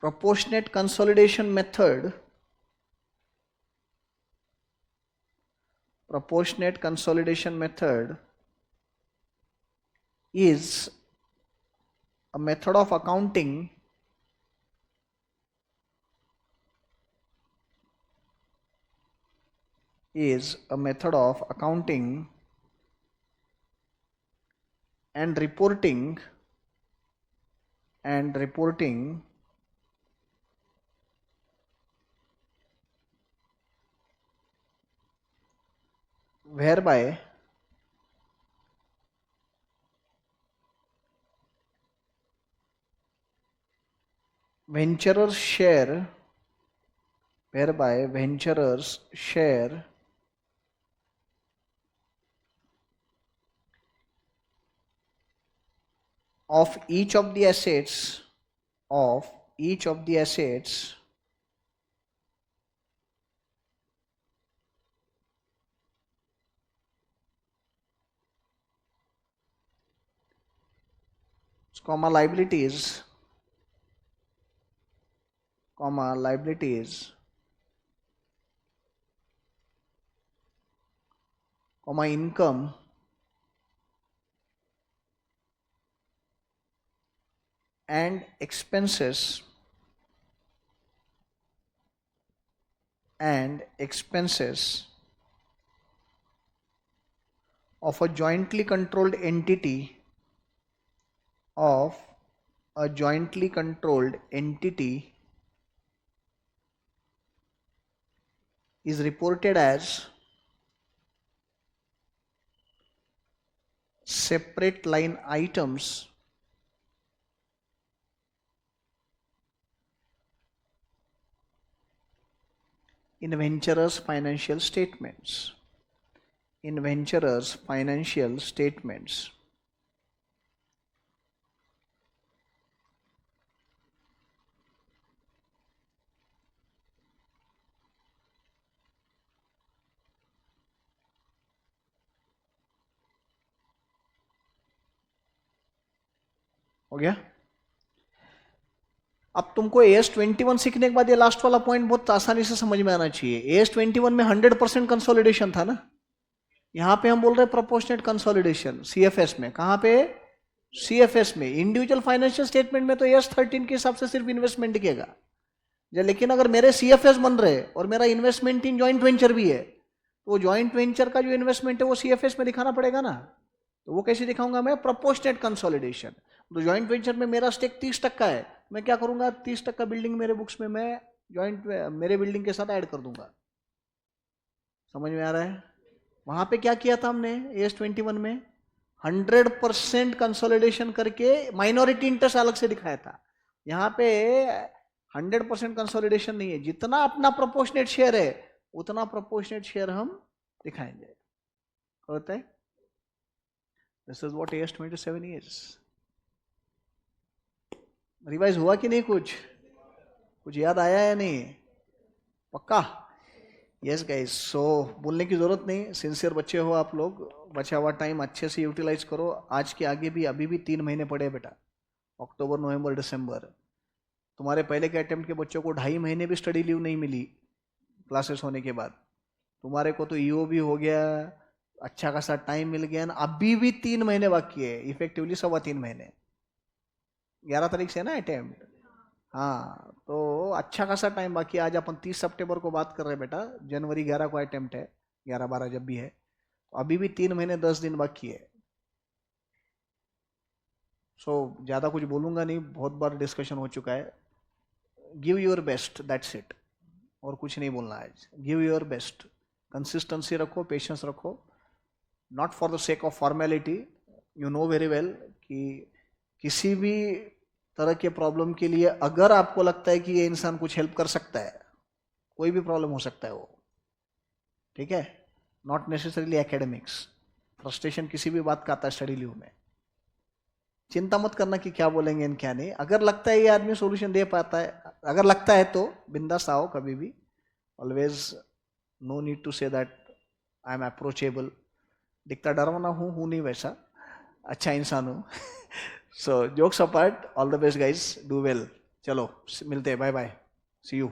proportionate consolidation method is a method of accounting and reporting whereby venturers share of each of the assets comma liabilities comma income and expenses of a jointly controlled entity is reported as separate line items in venturers financial statements. हो गया? अब तुमको AS21 सीखने के बाद ये last वाला point बहुत आसानी से समझ में आना चाहिए। AS21 में 100% कंसोलिडेशन था ना, यहां पे हम बोल रहे हैं प्रोपोर्शनेट कंसोलिडेशन CFS में। कहां पे? CFS में। इंडिविजुअल फाइनेंशियल स्टेटमेंट में तो AS13 के हिसाब से सिर्फ इन्वेस्टमेंट दिखेगा, लेकिन अगर मेरे CFS बन रहे और मेरा इन्वेस्टमेंट इन जॉइंट वेंचर भी है, तो वो जॉइंट वेंचर का जो इन्वेस्टमेंट है वो CFS में दिखाना पड़ेगा ना। तो वो कैसे दिखाऊंगा मैं? Proportionate consolidation. तो जॉइंट वेंचर में मेरा स्टेक 30% है, मैं क्या करूंगा? 30% बिल्डिंग मेरे बुक्स में मैं मेरे बिल्डिंग के साथ ऐड कर दूंगा। समझ में आ रहा है? वहां पे क्या किया था हमने AS21 में? 100% कंसोलिडेशन करके माइनॉरिटी इंटरेस्ट अलग से दिखाया था। यहाँ पे 100% कंसोलिडेशन नहीं है, जितना अपना प्रोपोर्शनेट शेयर है उतना प्रोपोर्शनेट शेयर हम दिखाएंगे। होता है? This is what AS27 is. Revise हुआ कि नहीं? कुछ याद आया या नहीं? पक्का? यस गाइस, सो बोलने की जरूरत नहीं, सिंसियर बच्चे हो आप लोग, बचा हुआ टाइम अच्छे से यूटिलाइज करो। आज के आगे भी अभी भी 3 महीने पड़े बेटा, अक्टूबर, नवंबर, दिसंबर। तुम्हारे पहले के अटेम्प्ट के बच्चों को 2.5 महीने भी स्टडी लीव नहीं मिली क्लासेस होने के बाद। तुम्हारे को तो EO भी हो गया, अच्छा खासा टाइम मिल गया ना। अभी भी 3 महीने बाकी है, इफेक्टिवली 3.25 महीने। 11 तारीख से ना अटेम्प्ट। हाँ, तो अच्छा खासा टाइम बाकी है। आज अपन 30 सितंबर को बात कर रहे हैं बेटा, जनवरी 11 को अटेम्प्ट है, 11-12 जब भी है, तो अभी भी 3 महीने 10 दिन बाकी है। सो ज़्यादा कुछ बोलूँगा नहीं, बहुत बार डिस्कशन हो चुका है। Give your best, that's it, और कुछ नहीं बोलना है आज। गिव योर बेस्ट, कंसिस्टेंसी रखो, पेशेंस रखो, not for the sake of formality. You know very well कि किसी भी तरह के प्रॉब्लम के लिए अगर आपको लगता है कि ये इंसान कुछ हेल्प कर सकता है, कोई भी प्रॉब्लम हो सकता है वो, ठीक है? Not necessarily academics. फ्रस्ट्रेशन किसी भी बात का आता है स्टडी लीव में। चिंता मत करना कि क्या बोलेंगे एंड क्या नहीं। अगर लगता है ये आदमी सॉल्यूशन दे पाता है, अगर लगता है तो बिंदास आओ कभी भी। Always no need to say that I am approachable. दिखता डरवाना हूँ नहीं, वैसा अच्छा इंसान हूँ। So jokes apart, all the best guys, do well. चलो मिलते हैं, बाय बाय, सी यू।